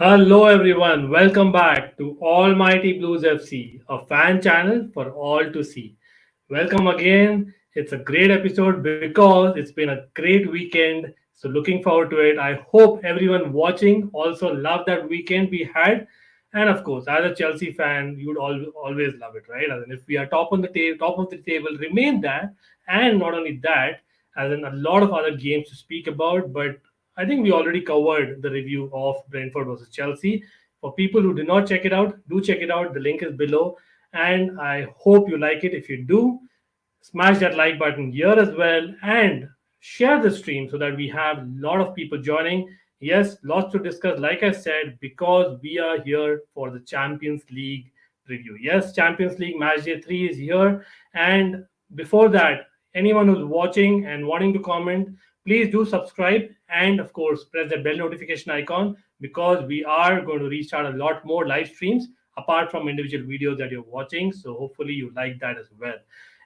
Hello everyone, welcome back to Almighty Blues FC, a fan channel for all to see. Welcome again. It's a great episode because it's been a great weekend. So looking forward to it. I hope everyone watching also loved that weekend we had. And of course, as a Chelsea fan, you'd always love it, right? As in if we are top of the table, remain that. And not only that, as in a lot of other games to speak about, but I think we already covered the review of Brentford versus Chelsea. For people who did not check it out, do check it out. The link is below. And I hope you like it. If you do, smash that like button here as well and share the stream so that we have a lot of people joining. Yes, lots to discuss, like I said, because we are here for the Champions League review. Yes, Champions League Matchday 3 is here. And before that, anyone who's watching and wanting to comment, please do subscribe and, of course, press the bell notification icon because we are going to restart a lot more live streams apart from individual videos that you're watching. So, hopefully, you like that as well.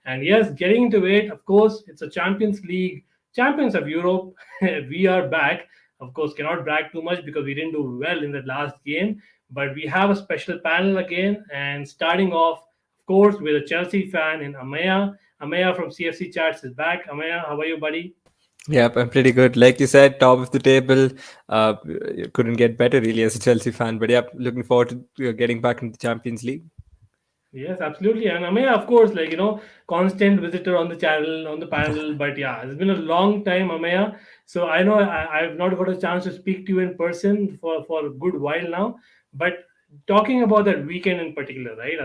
And yes, getting into it, of course, it's a Champions League, Champions of Europe. We are back. Of course, cannot brag too much because we didn't do well in the last game. But we have a special panel again. And starting off, of course, with a Chelsea fan in Amaya. Amaya from CFC Chats is back. Amaya, how are you, buddy? Yep, I'm pretty good. Like you said, top of the table. You couldn't get better really as a Chelsea fan. But yep, looking forward to getting back into the Champions League. Yes, absolutely. And Amaya, of course, constant visitor on the channel, on the panel. But yeah, it's been a long time, Amaya. So I know I've not got a chance to speak to you in person for a good while now. But talking about that weekend in particular, right?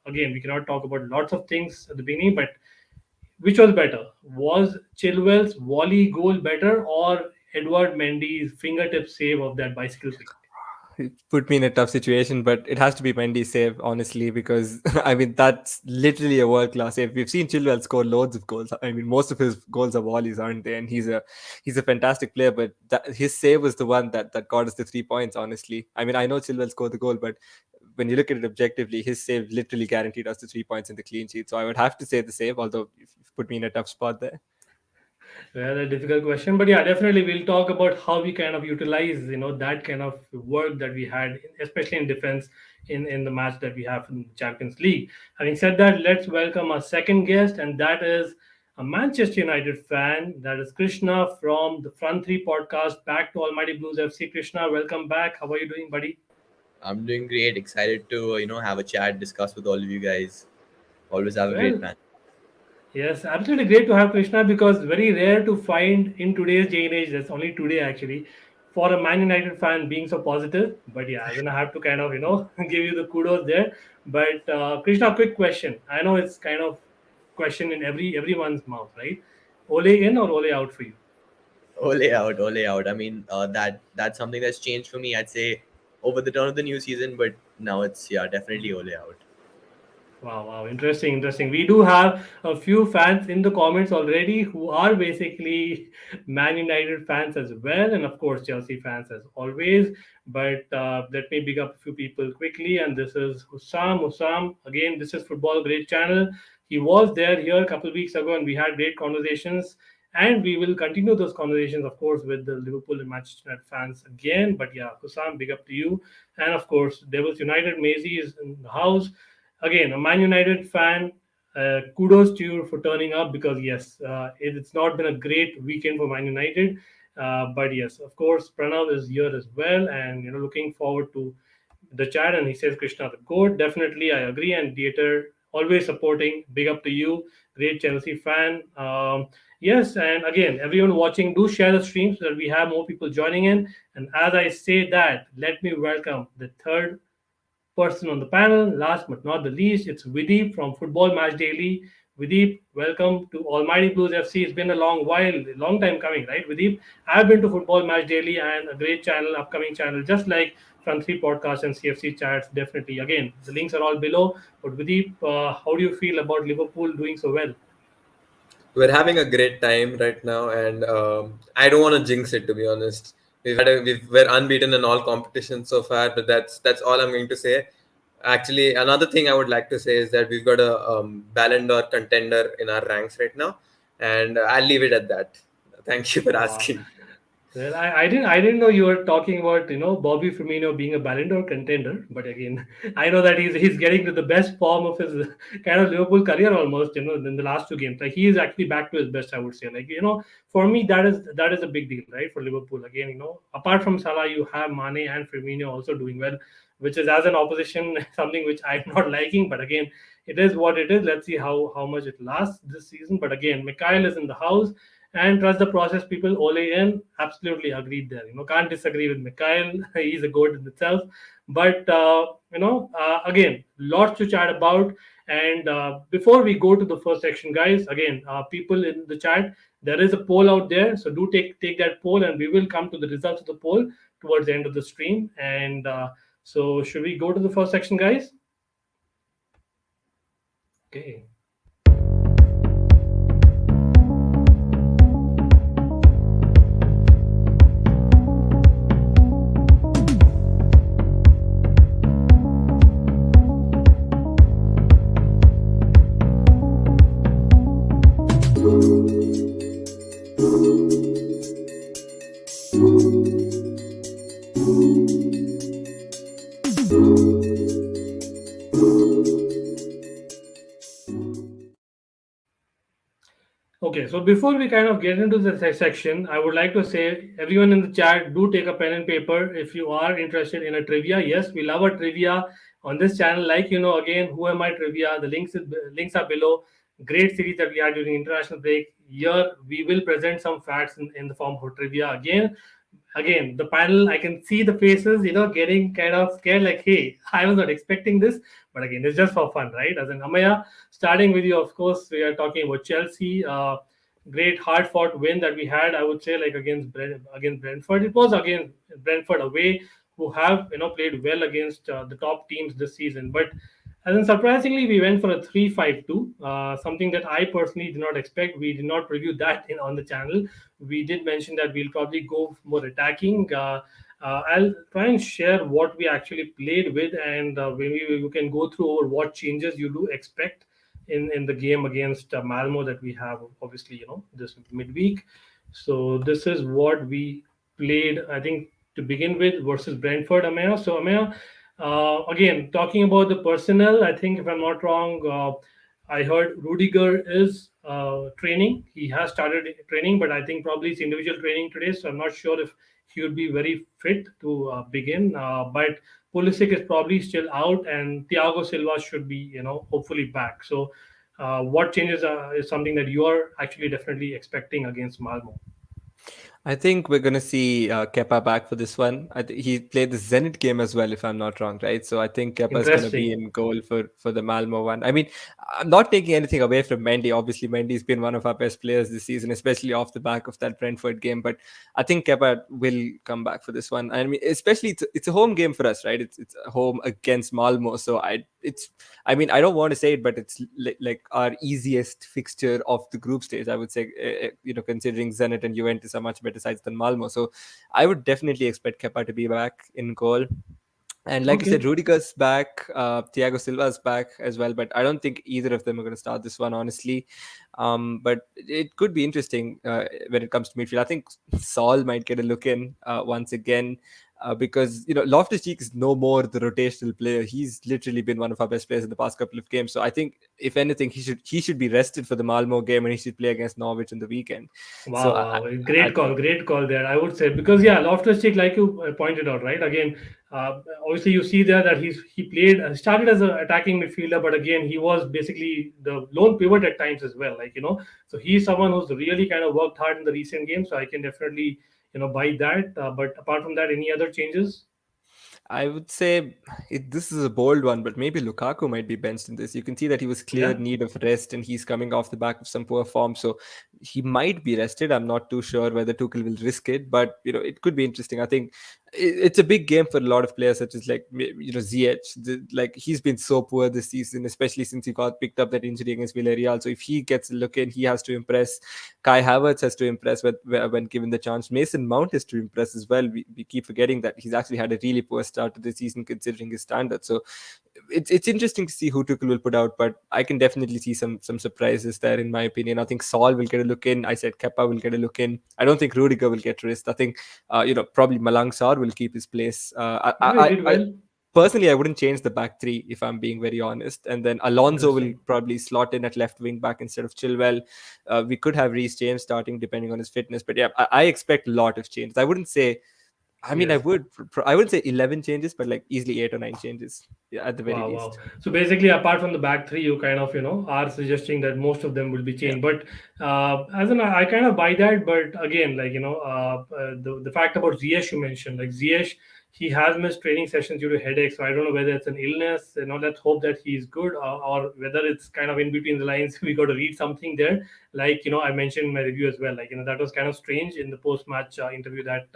Again, we cannot talk about lots of things at the beginning, but which was better? Was Chilwell's volley goal better or Edward Mendy's fingertip save of that bicycle kick? It put me in a tough situation, but it has to be Mendy's save, honestly, because I mean that's literally a world class save. We've seen Chilwell score loads of goals. I mean, most of his goals are volleys, aren't they? And he's a fantastic player, but his save was the one that got us the 3 points. Honestly, I mean, I know Chilwell scored the goal, but when you look at it objectively, his save literally guaranteed us the 3 points in the clean sheet. So I would have to say the save, although you've put me in a tough spot there. Well, a difficult question, but yeah, definitely we'll talk about how we kind of utilize, that kind of work that we had, especially in defense in the match that we have in the Champions League. Having said that, let's welcome our second guest, and that is a Manchester United fan. That is Krishna from the Front Three podcast. Back to Almighty Blues FC. Krishna, welcome back. How are you doing, buddy? I'm doing great. Excited to have a chat, discuss with all of you guys. Always have a great Well, time. yes, absolutely great to have Krishna because very rare to find in today's day and age. That's only today actually for a Man United fan being so positive. But yeah, then I have to kind of give you the kudos there. But Krishna, quick question. I know it's kind of question in everyone's mouth, right? Ole in or Ole out for you? Ole out, ole out. I mean, that's something that's changed for me. I'd say over the turn of the new season, but now it's definitely ole out. Wow, wow, interesting, interesting. We do have a few fans in the comments already who are basically Man United fans as well, and of course Chelsea fans as always. But let me big up a few people quickly. And this is Hussam. Hussam, again, this is Football Great Channel. He was there here a couple of weeks ago, and we had great conversations. And we will continue those conversations, of course, with the Liverpool and Manchester United fans again. But yeah, Hussam, big up to you. And of course, Devils United, Maisie is in the house. Again, a Man United fan, kudos to you for turning up because yes, it's not been a great weekend for Man United, but yes, of course, Pranav is here as well, and looking forward to the chat. And he says Krishna the goat. Definitely, I agree. And Dieter always supporting. Big up to you, great Chelsea fan. Yes, and again, everyone watching, do share the stream so that we have more people joining in. And as I say that, let me welcome the third person on the panel. Last but not the least, it's Videep from Football Match Daily. Videep, welcome to Almighty Blues FC. It's been a long while, a long time coming, right, Videep? I've been to Football Match Daily and a great channel, upcoming channel, just like Front Three Podcasts and CFC Chats. Definitely. Again, the links are all below. But Videep, how do you feel about Liverpool doing so well? We're having a great time right now, and I don't want to jinx it, to be honest. We're unbeaten in all competitions so far, but that's all I'm going to say. Actually, another thing I would like to say is that we've got a Ballon d'Or contender in our ranks right now, and I'll leave it at that. Thank you for Wow. asking. Well, I didn't know you were talking about Bobby Firmino being a Ballon d'Or contender, but again, I know that he's getting to the best form of his kind of Liverpool career almost in the last two games. Like he is actually back to his best, I would say. Like for me that is a big deal, right, for Liverpool. Again, apart from Salah, you have Mane and Firmino also doing well, which is as an opposition something which I'm not liking. But again, it is what it is. Let's see how much it lasts this season. But again, Mikhail is in the house and trust the process. People, Ole in absolutely agreed there. Can't disagree with Mikhail. He's a goat in itself. But again, lots to chat about. And before we go to the first section, guys, again, people in the chat, there is a poll out there. So do take that poll, and we will come to the results of the poll towards the end of the stream. And so, should we go to the first section, guys? Okay. Okay, so before we kind of get into the section, I would like to say, everyone in the chat, do take a pen and paper if you are interested in a trivia. Yes, we love a trivia on this channel. Like again, who am I trivia? The links are below. Great series that we had during international break. Here we will present some facts in the form of trivia again. The panel, I can see the faces getting kind of scared, like, hey, I was not expecting this. But again, it's just for fun, right? As an Amaya, starting with you, of course, we are talking about Chelsea. Great hard fought win that we had, I would say, like against Brentford. It was against Brentford away, who have played well against the top teams this season. But and then surprisingly, we went for a 3-5-2, something that I personally did not expect. We did not preview that on the channel. We did mention that we'll probably go more attacking. I'll try and share what we actually played with, and maybe you can go through over what changes you do expect in the game against Malmo that we have, obviously, this midweek. So this is what we played, I think, to begin with versus Brentford, Amaya. So Amaya, again, talking about the personnel, I think if I'm not wrong, I heard Rudiger is training. He has started training, but I think probably it's individual training today. So I'm not sure if he would be very fit to begin. But Pulisic is probably still out, and Thiago Silva should be, hopefully back. So, what changes is something that you are actually definitely expecting against Malmo? I think we're going to see Kepa back for this one. He played the Zenit game as well, if I'm not wrong, right? So I think Kepa is going to be Interesting. in goal for the Malmo one. I mean, I'm not taking anything away from Mendy. Obviously, Mendy's been one of our best players this season, especially off the back of that Brentford game. But I think Kepa will come back for this one. I mean, especially it's a home game for us, right? It's a home against Malmo. So I mean, I don't want to say it, but it's like our easiest fixture of the group stage, I would say, considering Zenit and Juventus are much better sides than Malmo. So I would definitely expect Kepa to be back in goal. And like you said, Okay. Rudiger's back, Thiago Silva's back as well, but I don't think either of them are going to start this one, honestly. But it could be interesting when it comes to midfield. I think Saul might get a look in once again. Because Loftus-Cheek is no more the rotational player. He's literally been one of our best players in the past couple of games. So I think if anything, he should be rested for the Malmo game, and he should play against Norwich on the weekend. So Wow, wow. Great call there, I would say. Because, yeah, Loftus-Cheek, like you pointed out, right? Again, obviously, you see there that he played, started as an attacking midfielder, but again, he was basically the lone pivot at times as well. So he's someone who's really kind of worked hard in the recent games. So I can definitely, buy that. But apart from that, any other changes? I would say this is a bold one, but maybe Lukaku might be benched in this. You can see that he was clear Yeah. need of rest, and he's coming off the back of some poor form, so he might be rested. I'm not too sure whether Tuchel will risk it, but it could be interesting. I think it's a big game for a lot of players, such as Ziyech. Like he's been so poor this season, especially since he got picked up that injury against Villarreal. So if he gets a look in, he has to impress. Kai Havertz has to impress when given the chance. Mason Mount has to impress as well. We keep forgetting that he's actually had a really poor start to the season considering his standards. So it's interesting to see who Tuchel will put out, but I can definitely see some surprises there, in my opinion. I think Saul will get a look in. I said Kepa will get a look in. I don't think Rudiger will get risked. I think probably Malang Sarr will keep his place. Yeah, he did well. Personally, I wouldn't change the back three, if I'm being very honest. And then Alonso will Interesting. probably slot in at left wing back instead of Chilwell. We could have Reece James starting depending on his fitness. But yeah, I expect a lot of changes. I wouldn't say, I mean, Yes. I wouldn't say 11 changes, but like easily 8 or 9 changes, yeah, at the very Wow, least. wow. So basically, apart from the back three, you kind of, are suggesting that most of them will be Yeah. changed. But as in, I kind of buy that. But again, like, the fact about Ziyech you mentioned, like Ziyech, he has missed training sessions due to headache. So I don't know whether it's an illness. Let's hope that he's good, or whether it's kind of in between the lines. We got to read something there. Like, I mentioned in my review as well. Like, that was kind of strange in the post-match interview that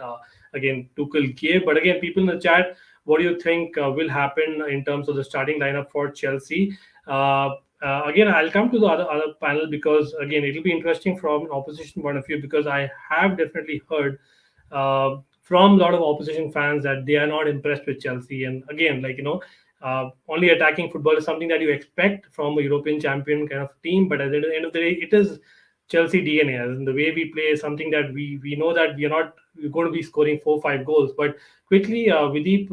again Tuchel gave. But again, people in the chat, what do you think will happen in terms of the starting lineup for Chelsea? Again, I'll come to the other panel, because again, it'll be interesting from an opposition point of view, because I have definitely heard from a lot of opposition fans that they are not impressed with Chelsea. And again, only attacking football is something that you expect from a European champion kind of team. But at the end of the day, it is Chelsea DNA, as in the way we play is something that we know that we're going to be scoring 4-5 goals. But quickly, Videep,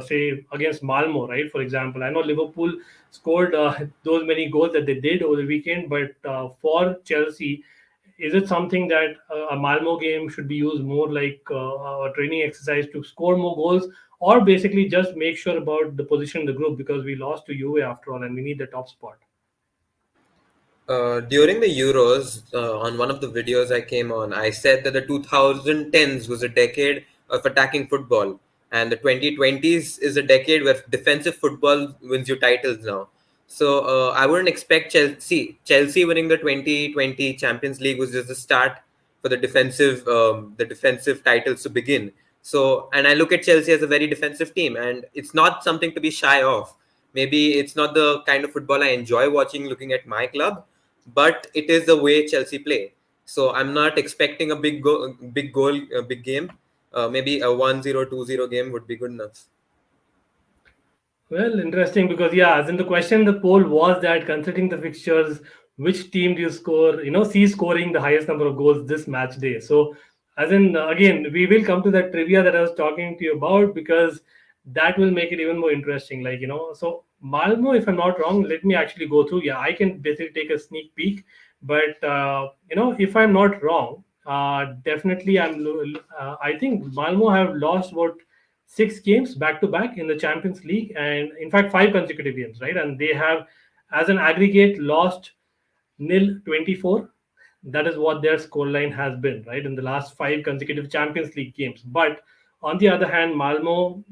say against Malmo, right? For example, I know Liverpool scored those many goals that they did over the weekend, but for Chelsea, is it something that a Malmo game should be used more like a training exercise to score more goals, or basically just make sure about the position in the group, because we lost to Juve after all, and we need the top spot? During the Euros, on one of the videos I came on, I said that the 2010s was a decade of attacking football, and the 2020s is a decade where defensive football wins you titles now. So I wouldn't expect Chelsea winning the 2020 Champions League was just the start for the defensive titles to begin. So, and I look at Chelsea as a very defensive team, and it's not something to be shy of. Maybe it's not the kind of football I enjoy watching, looking at my club, but it is the way Chelsea play. So I'm not expecting a big goal, a big game. Maybe a 1-0, 2-0 game would be good enough. Well, interesting, because yeah, as in the question, the poll was that considering the fixtures, which team do you see scoring the highest number of goals this match day? So, as in again, we will come to that trivia that I was talking to you about, because that will make it even more interesting. So Malmo, if I'm not wrong, let me actually go through. Yeah, I can basically take a sneak peek, but if I'm not wrong, definitely I think Malmo have lost about 6 games back to back in the Champions League, and in fact 5 consecutive games, right? And they have, as an aggregate, lost nil 24. That is what their scoreline has been, right, in the last 5 consecutive Champions League games. But on the other hand, Malmo,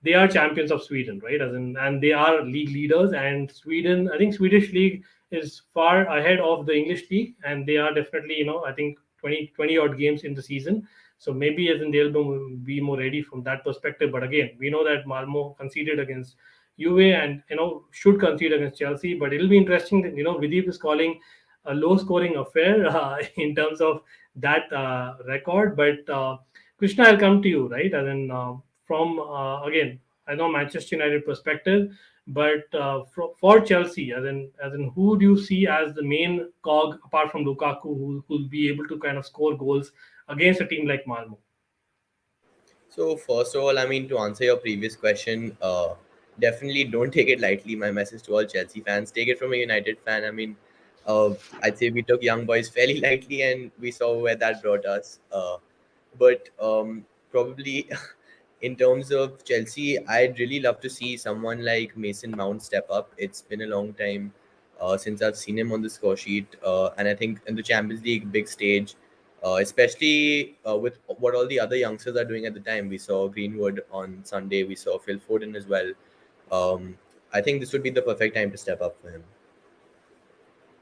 they are champions of Sweden, right? And they are league leaders. And Sweden, I think Swedish league is far ahead of the English league, and they are definitely, I think 20 odd games in the season. So maybe as in they'll be more ready from that perspective. But again, we know that Malmo conceded against Juve, and should concede against Chelsea. But it'll be interesting that Videep is calling a low scoring affair in terms of that record. But Krishna, I'll come to you, right? And then from again, I know Manchester United perspective, but for Chelsea, as in who do you see as the main cog apart from Lukaku, who'll be able to kind of score goals against a team like Malmo? So first of all, I mean, to answer your previous question, definitely don't take it lightly. My message to all Chelsea fans: take it from a United fan. I mean, I'd say we took young boys fairly lightly, and we saw where that brought us. But probably in terms of Chelsea, I'd really love to see someone like Mason Mount step up. It's been a long time since I've seen him on the score sheet, and I think in the Champions League big stage, especially with what all the other youngsters are doing at the time. We saw Greenwood on Sunday. We saw Phil Foden as well. I think this would be the perfect time to step up for him.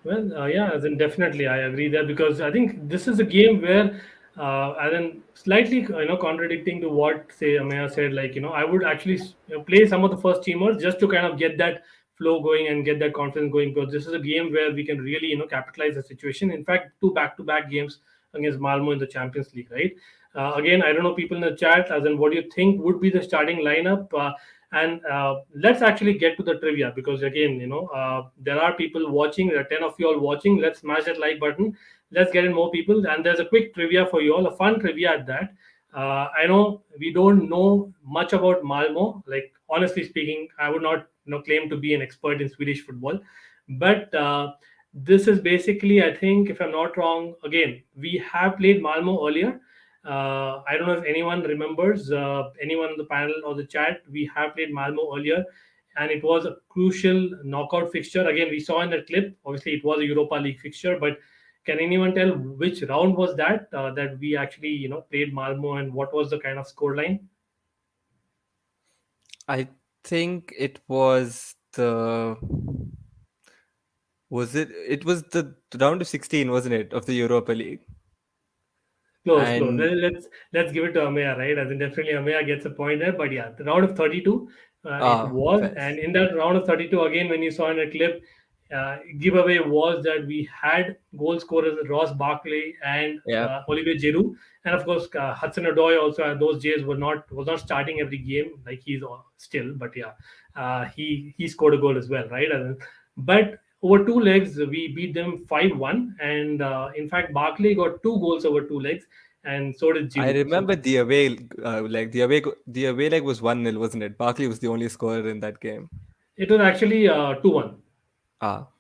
Well, yeah, then definitely I agree there, because I think this is a game where, and then slightly, contradicting to what say Amaya said, I would actually play some of the first teamers just to kind of get that flow going and get that confidence going, because this is a game where we can really capitalize the situation. In fact, 2 back-to-back games against Malmo in the Champions League, right? Again, I don't know, people in the chat, as in what do you think would be the starting lineup? And let's actually get to the trivia, because again, there are people watching. There are 10 of you all watching. Let's smash that like button. Let's get in more people. And there's a quick trivia for you all, a fun trivia at that. I know we don't know much about Malmo. Like, honestly speaking, I would not claim to be an expert in Swedish football, but this is basically, I think, if I'm not wrong, again, we have played Malmo earlier. I don't know if anyone remembers, anyone on the panel or the chat. We have played Malmo earlier, and it was a crucial knockout fixture. Again, we saw in the clip. Obviously, it was a Europa League fixture, but can anyone tell which round was that that we actually played Malmo, and what was the kind of scoreline? I think it was the was it it was the round of 16, wasn't it, of the Europa League? Close, close. And Let's give it to Ameya, right? As in, definitely Ameya gets a point there. But yeah, the round of 32, it was, fair. and in that round of 32, again, when you saw in a clip, giveaway was that we had goal scorers Ross Barkley and Yeah. Olivier Giroud, and of course Hudson Odoi also. Those days was not starting every game like he's still, but yeah, he scored a goal as well, right? But over two legs, we beat them 5-1, and in fact, Barkley got two goals over two legs, and so did I Giroud. So remember the away leg. The away leg was 1-0, wasn't it? Barkley was the only scorer in that game. it was actually 2-1.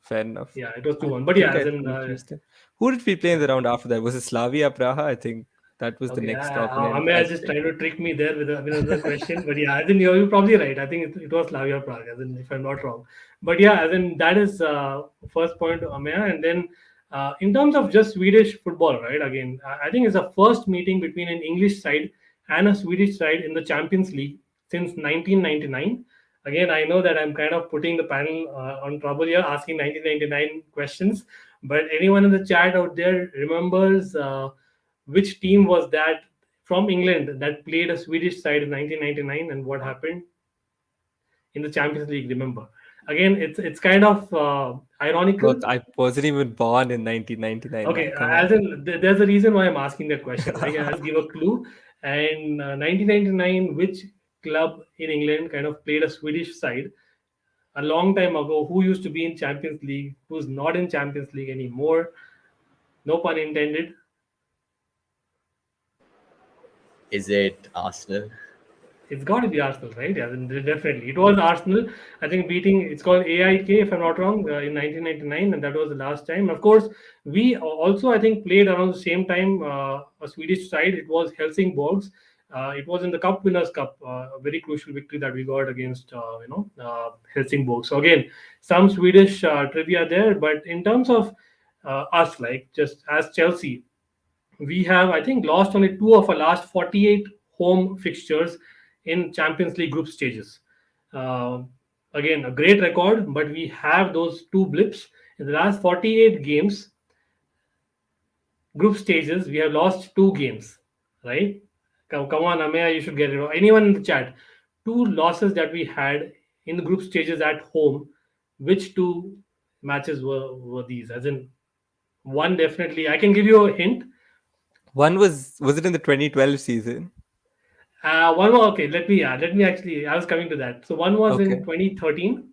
Fair enough. Yeah, it was I 2-1. But yeah, think as I in confused him. Who did we play in the round after that? Was it Slavia Praha? I think that was the okay, next opponent. Amir I is just think. trying to trick me there with another question. But yeah, I think you're probably right. I think it was Slavia Prague, as in, if I'm not wrong. But yeah, as in, that is first point to Amir. And then in terms of just Swedish football, right? Again, I think it's the first meeting between an English side and a Swedish side in the Champions League since 1999. Again, I know that I'm kind of putting the panel on trouble here, asking 1999 questions. But anyone in the chat out there remembers which team was that from England that played a Swedish side in 1999, and what happened in the Champions League? Remember, again, it's kind of ironical. Look, I wasn't even born in 1999, Okay, man. Come as on. in, there's a reason why I'm asking that question. Right? I'll give a clue. And 1999, which club in England kind of played a Swedish side a long time ago, who used to be in Champions League, who's not in Champions League anymore? No pun intended. Is it Arsenal? It's got to be Arsenal, right? Yeah, then definitely. It was Arsenal. I think beating, it's called AIK, if I'm not wrong, in 1999, and that was the last time. Of course, we also, I think, played around the same time a Swedish side. It was Helsingborgs. It was in the Cup Winners' Cup, a very crucial victory that we got against, Helsingborg. So again, some Swedish trivia there. But in terms of us, like just as Chelsea, we have, I think, lost only two of our last 48 home fixtures in Champions League group stages. Uh, Again, a great record, but we have those two blips. In the last 48 games, group stages, we have lost two games, right? Come on, Amaya, you should get it. Anyone in the chat, two losses that we had in the group stages at home, which two matches were these? As in, one definitely, I can give you a hint. One was it in the 2012 season? One more. Okay, let me actually. I was coming to that. So one was in Okay. 2013,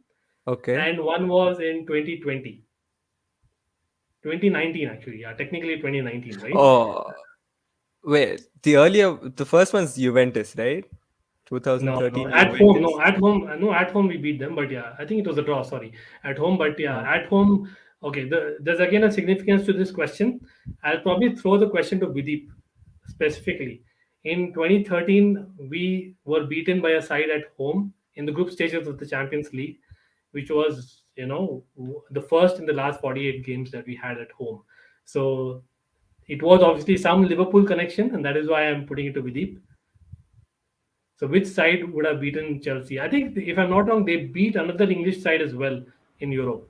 Okay. and one was in 2020. 2019, actually. Yeah, technically 2019, right? Oh, wait. The first one's Juventus, right? No, no, 2013 at home, Juventus. no, at home we beat them, but yeah, I think it was a draw. Sorry, at home, but yeah, Oh. at home. Okay, there's again a significance to this question. I'll probably throw the question to Videep specifically. In 2013, we were beaten by a side at home in the group stages of the Champions League, which was the first in the last 48 games that we had at home. So it was obviously some Liverpool connection, and that is why I'm putting it to Videep. So which side would have beaten Chelsea? I think, if I'm not wrong, they beat another English side as well in Europe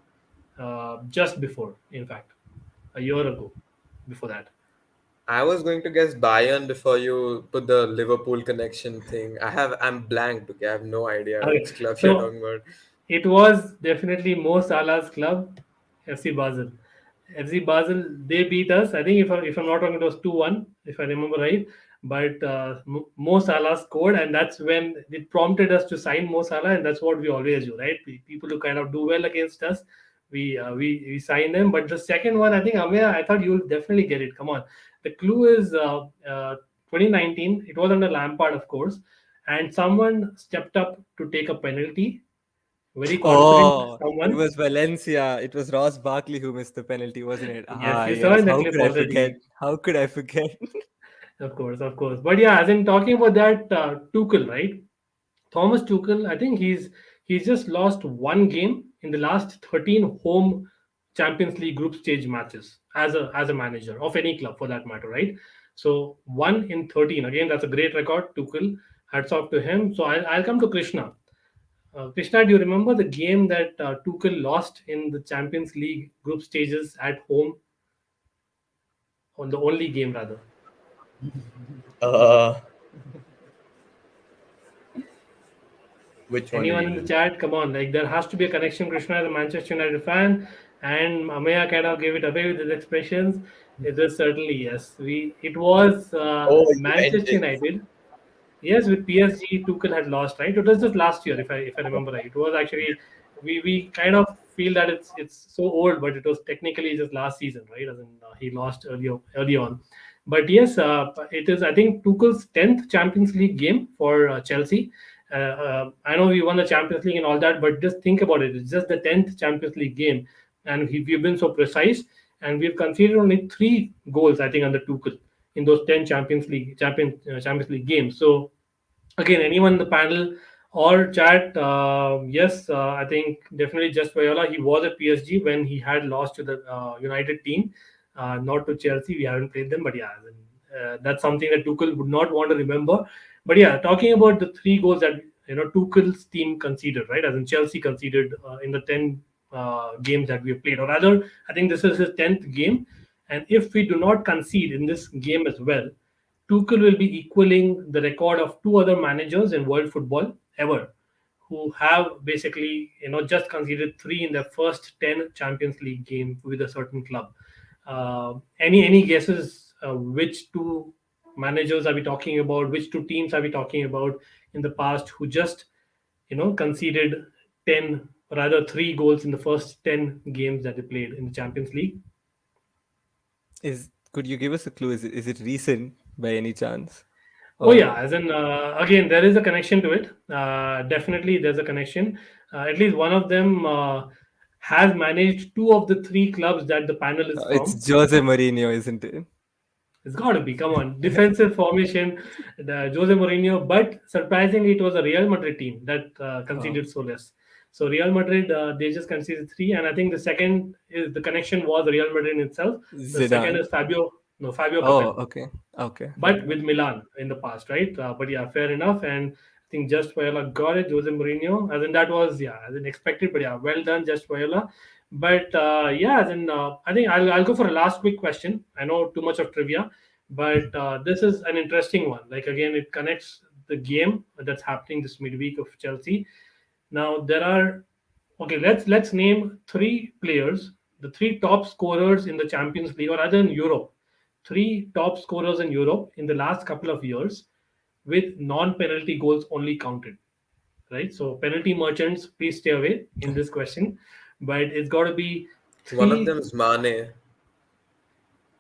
just before, in fact, a year ago. Before that, I was going to guess Bayern before you put the Liverpool connection thing. I'm blank. Okay, I have no idea okay. which club you're So talking about. it was definitely Mo Salah's club, FC Basel. FC Basel, they beat us. I think if I'm not wrong, it was 2-1, if I remember right. but Mo Salah scored, and that's when it prompted us to sign Mo Salah, and that's what we always do, right? People who kind of do well against us, we sign them. But the second one, I think Amir, I thought you'll definitely get it. Come on, the clue is 2019. It was under Lampard, of course, and someone stepped up to take a penalty. Very confident Oh, it someone. was Valencia. It was Ross Barkley who missed the penalty, wasn't it? Yes, Ah, you saw yes. in the How clip could I forget? already. How could I forget? Of course, of course. But yeah, as in talking about that Tuchel, right? Thomas Tuchel, I think he's just lost one game in the last 13 home Champions League group stage matches as a manager of any club for that matter, right? So 1 in 13. Again, that's a great record. Tuchel, hats off to him. So I'll come to Krishna. Krishna, do you remember the game that Tuchel lost in the Champions League group stages at home? On the only game, rather. Uh, which one do Anyone you in the mean? chat? Come on, like there has to be a connection. Krishna is a Manchester United fan, and Amaya kind of gave it away with his expressions. It is certainly yes. It was Oh, Manchester Juventus. United. Yes, with PSG, Tuchel had lost, right? It was just last year, if I remember right. It was actually we kind of feel that it's so old, but it was technically just last season, right? As in, he lost early on. But yes, it is. I think Tuchel's 10th Champions League game for Chelsea. I know we won the Champions League and all that, but just think about it. It's just the 10th Champions League game, and we've been so precise, and we've conceded only 3 goals, I think, under Tuchel in those 10 Champions League games. So again, anyone in the panel or chat, yes, I think definitely just Viola. He was at PSG when he had lost to the United team, not to Chelsea. We haven't played them, but yeah, that's something that Tuchel would not want to remember. But yeah, talking about the 3 goals that Tuchel's team conceded, right? As in Chelsea conceded in the 10 games that we have played, or rather, I think this is his 10th game. And if we do not concede in this game as well, Tuchel will be equaling the record of 2 other managers in world football ever, who have basically just conceded 3 in their first 10 Champions League games with a certain club. Any guesses? Which 2 managers are we talking about? Which 2 teams are we talking about in the past who just conceded 10, rather 3 goals in the first 10 games that they played in the Champions League? Could you give us a clue? Is it recent by any chance? Oh yeah, Or as in again, there is a connection to it. Definitely, there's a connection. At least one of them has managed 2 of the 3 clubs that the panel is from. it's Jose Mourinho, isn't it? It's got to be. Come on, defensive formation, the Jose Mourinho. But surprisingly, it was a Real Madrid team that Oh, conceded so less. So Real Madrid, they just conceded 3, and I think the second is the connection was Real Madrid itself. The second Zidane. is Fabio Oh, Capello, okay. Okay. but with Milan in the past, right? But yeah, fair enough. And I think just Viola got it, Jose Mourinho. As in that was as in expected, but yeah, well done, just Viola. But yeah, as in I think I'll go for a last quick question. I know too much of trivia, but this is an interesting one. Like again, it connects the game that's happening this midweek of Chelsea. Now there are okay. Let's name 3 players, the 3 top scorers in the Champions League or other in Europe. 3 top scorers in Europe in the last couple of years with non-penalty goals only counted. Right. So penalty merchants, please stay away in this question. But it's got to be One of them three. is Mane.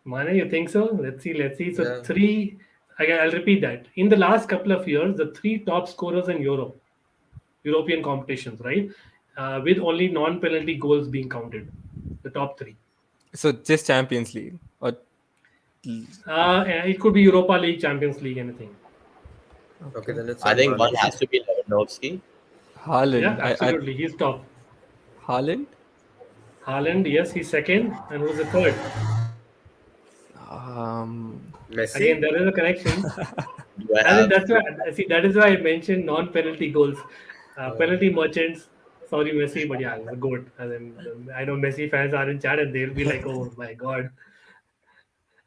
Mane, you think so? Let's see. Let's see. So Yeah. three. I'll repeat that. In the last couple of years, the 3 top scorers in European competitions, right, with only non-penalty goals being counted, the top 3. So just Champions League or It could be Europa League, Champions League, anything. Okay, okay. then it's I not think one Mane. has to be Lewandowski. Yeah, Haaland. I absolutely. He's top. Haaland. Haaland, yes, he's second. And who's the third? Again, Messi? there is a connection. Do I And then have? that's why, see, that is why I mentioned non-penalty goals. Penalty merchants, sorry, Messi, but yeah, it's a goat. And then I know Messi fans are in chat and they'll be like, oh my God.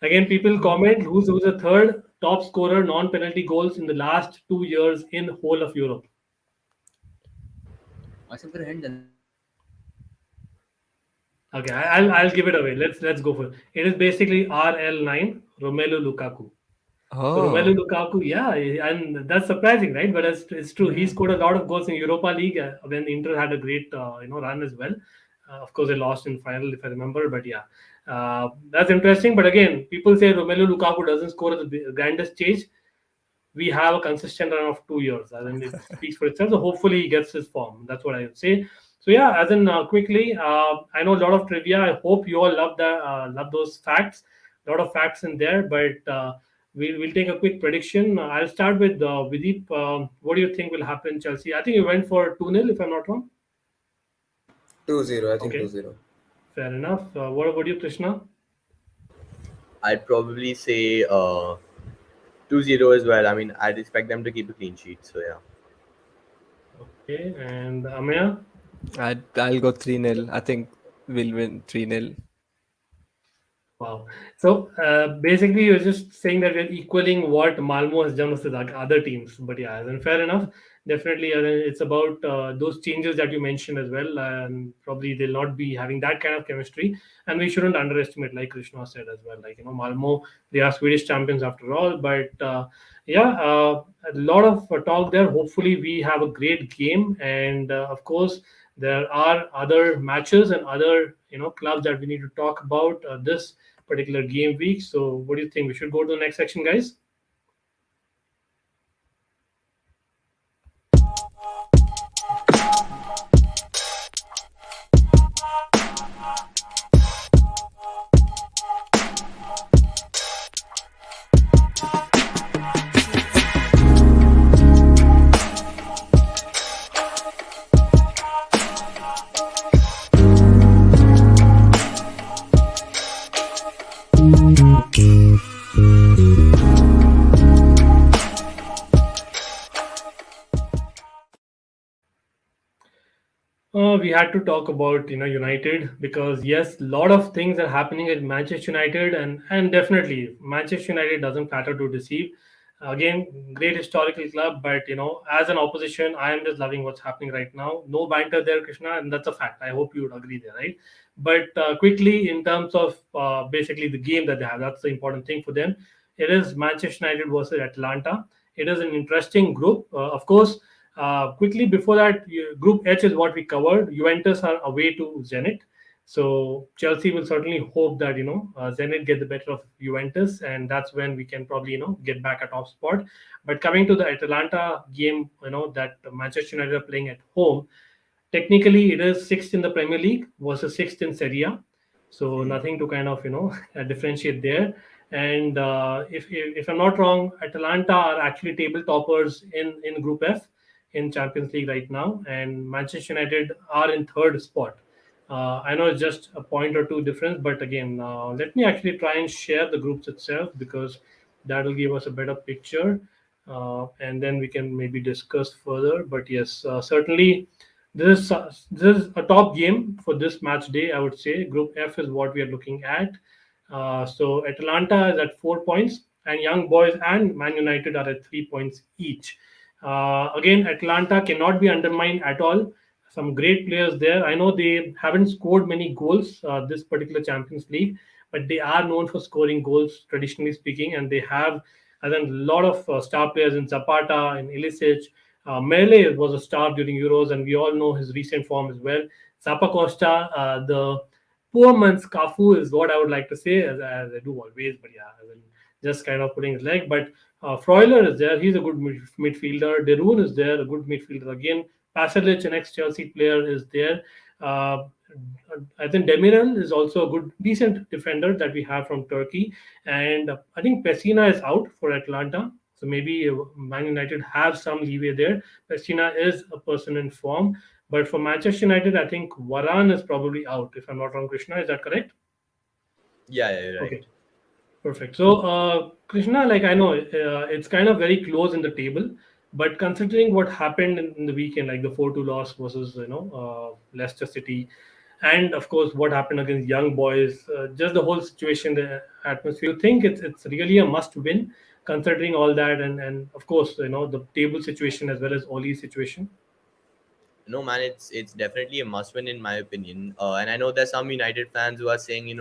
Again, people comment who's the third top scorer non-penalty goals in the last 2 years in whole of Europe. Okay, I'll give it away. Let's go for it. It is basically RL9, Romelu Lukaku. So Romelu Oh, Lukaku, yeah, and that's surprising, right? But it's true. He yeah. scored a lot of goals in Europa League when Inter had a great run as well. Of course, they lost in final if I remember, but yeah, that's interesting. But again, people say Romelu Lukaku doesn't score at the grandest stage. We have a consistent run of 2 years, and it speaks for itself. So hopefully he gets his form. That's what I would say. So yeah, as in quickly, I know a lot of trivia. I hope you all love those facts. A lot of facts in there, but we'll take a quick prediction. I'll start with Vidip. What do you think will happen, Chelsea? I think you went for 2-0, if I'm not wrong. 2-0. I think Okay, 2-0. fair enough. What about you, Krishna? I'd probably say 2-0 as well. I mean, I'd expect them to keep a clean sheet. So yeah. Okay, and Amaya? I'll go 3-0. I think we'll win 3-0. Wow. So basically, you're just saying that we're equaling what Malmo has done with the other teams. But yeah, then fair enough. Definitely, it's about those changes that you mentioned as well. And probably they'll not be having that kind of chemistry. And we shouldn't underestimate, like Krishna said as well. Like, Malmo, they are Swedish champions after all. But yeah, a lot of talk there. Hopefully, we have a great game. And of course, there are other matches and other clubs that we need to talk about this particular game week. So, what do you think? We should go to the next section, guys. We had to talk about United because yes, a lot of things are happening at Manchester United, and definitely Manchester United doesn't flatter to deceive. Again, great historical club, but as an opposition, I am just loving what's happening right now. No banter there, Krishna, and that's a fact. I hope you would agree there, right? But quickly, in terms of basically the game that they have, that's the important thing for them. It is Manchester United versus Atlanta. It is an interesting group, of course. Quickly before that, Group H is what we covered. Juventus are away to Zenit, so Chelsea will certainly hope that Zenit get the better of Juventus, and that's when we can probably get back at top spot. But coming to the Atalanta game, that Manchester United are playing at home. Technically, it is sixth in the Premier League versus sixth in Serie A, so Hmm. nothing to kind of differentiate there. And if I'm not wrong, Atalanta are actually table toppers in Group F in Champions League right now, and Manchester United are in third spot. I know it's just a point or two difference, but again, let me actually try and share the groups itself because that will give us a better picture, and then we can maybe discuss further. But yes, certainly this is a top game for this match day. I would say Group F is what we are looking at. So Atalanta is at 4 points, and Young Boys and Man United are at 3 points each. Again, Atlanta cannot be undermined at all. Some great players there. I know they haven't scored many goals this particular Champions League, but they are known for scoring goals, traditionally speaking, and they have a lot of star players in Zapata and Ilicic. Mele was a star during Euros, and we all know his recent form as well. Zappa Costa, the poor man's Cafu is what I would like to say, as I do always, but yeah, as in just kind of putting his leg. But Freuler is there. He's a good midfielder. De Roon is there, a good midfielder again. Pasalic, an ex-Chelsea player, is there. Uh, I think Demiral is also a good, decent defender that we have from Turkey. And I think Pessina is out for Atlanta. So maybe Man United have some leeway there. Pessina is a person in form. But for Manchester United, I think Varane is probably out, if I'm not wrong, Krishna. Is that correct? Yeah, yeah, you're right. Okay. Perfect. So, Krishna, like I know it's kind of very close in the table, but considering what happened in the weekend, like the 4-2 loss versus Leicester City, and of course what happened against Young Boys, just the whole situation, the atmosphere. You think it's really a must win, considering all that, and of course the table situation as well as Oli's situation. No, man, it's definitely a must win in my opinion. And I know there's some United fans who are saying,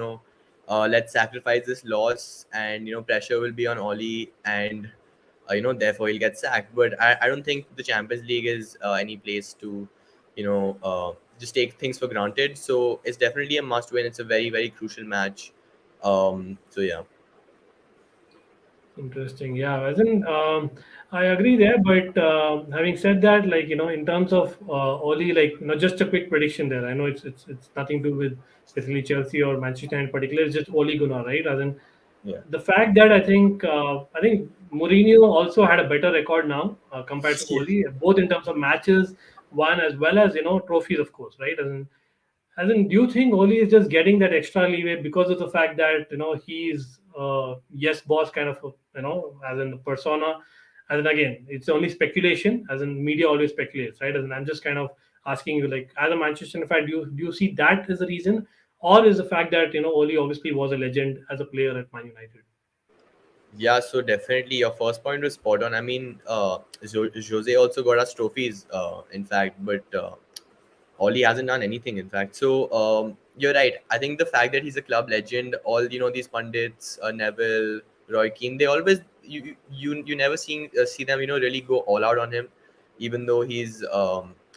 let's sacrifice this loss, and pressure will be on Oli, and therefore he'll get sacked. But I don't think the Champions League is any place to just take things for granted. So it's definitely a must win. It's a very, very crucial match. So yeah. Interesting. Yeah, as in, I agree there. But having said that, like in terms of Oli, like just a quick prediction there. I know it's nothing to do with basically Chelsea or Manchester United in particular. It's just Oli Gunnar, right? As in Yeah. the fact that I think Mourinho also had a better record now compared to Yeah. Oli, both in terms of matches won as well as trophies, of course, right? As in, do you think Oli is just getting that extra leeway because of the fact that he's yes boss kind of as in the persona? As in again, it's only speculation. As in media always speculates, right? As in I'm just kind of asking you, like as a Manchester United fan, do you see that as a reason, or is the fact that Oli obviously was a legend as a player at Man United? Yeah, so definitely your first point was spot on. I mean, Jose also got us trophies, in fact, but Oli hasn't done anything, in fact. So you're right. I think the fact that he's a club legend, all these pundits, Neville, Roy Keane, they always you never see them really go all out on him, even though he's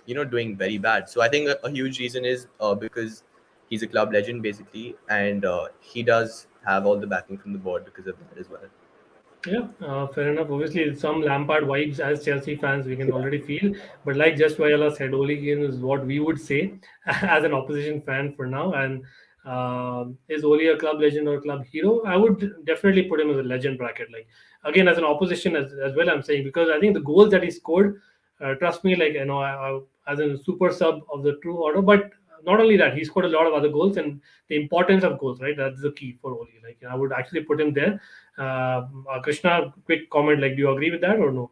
doing very bad. So I think a huge reason is because he's a club legend basically, and he does have all the backing from the board because of that as well. Yeah, fair enough. Obviously, some Lampard vibes as Chelsea fans we can already feel. But like just Vayala said, Ole Gunnar is what we would say as an opposition fan for now. And is Ole a club legend or club hero? I would definitely put him as a legend bracket. Like again, as an opposition as well, I'm saying because I think the goals that he scored, trust me, like as a super sub of the true order. But not only that, he scored a lot of other goals and the importance of goals. Right, that's the key for Ole. Like I would actually put him there. Krishna, quick comment. Like, do you agree with that or no?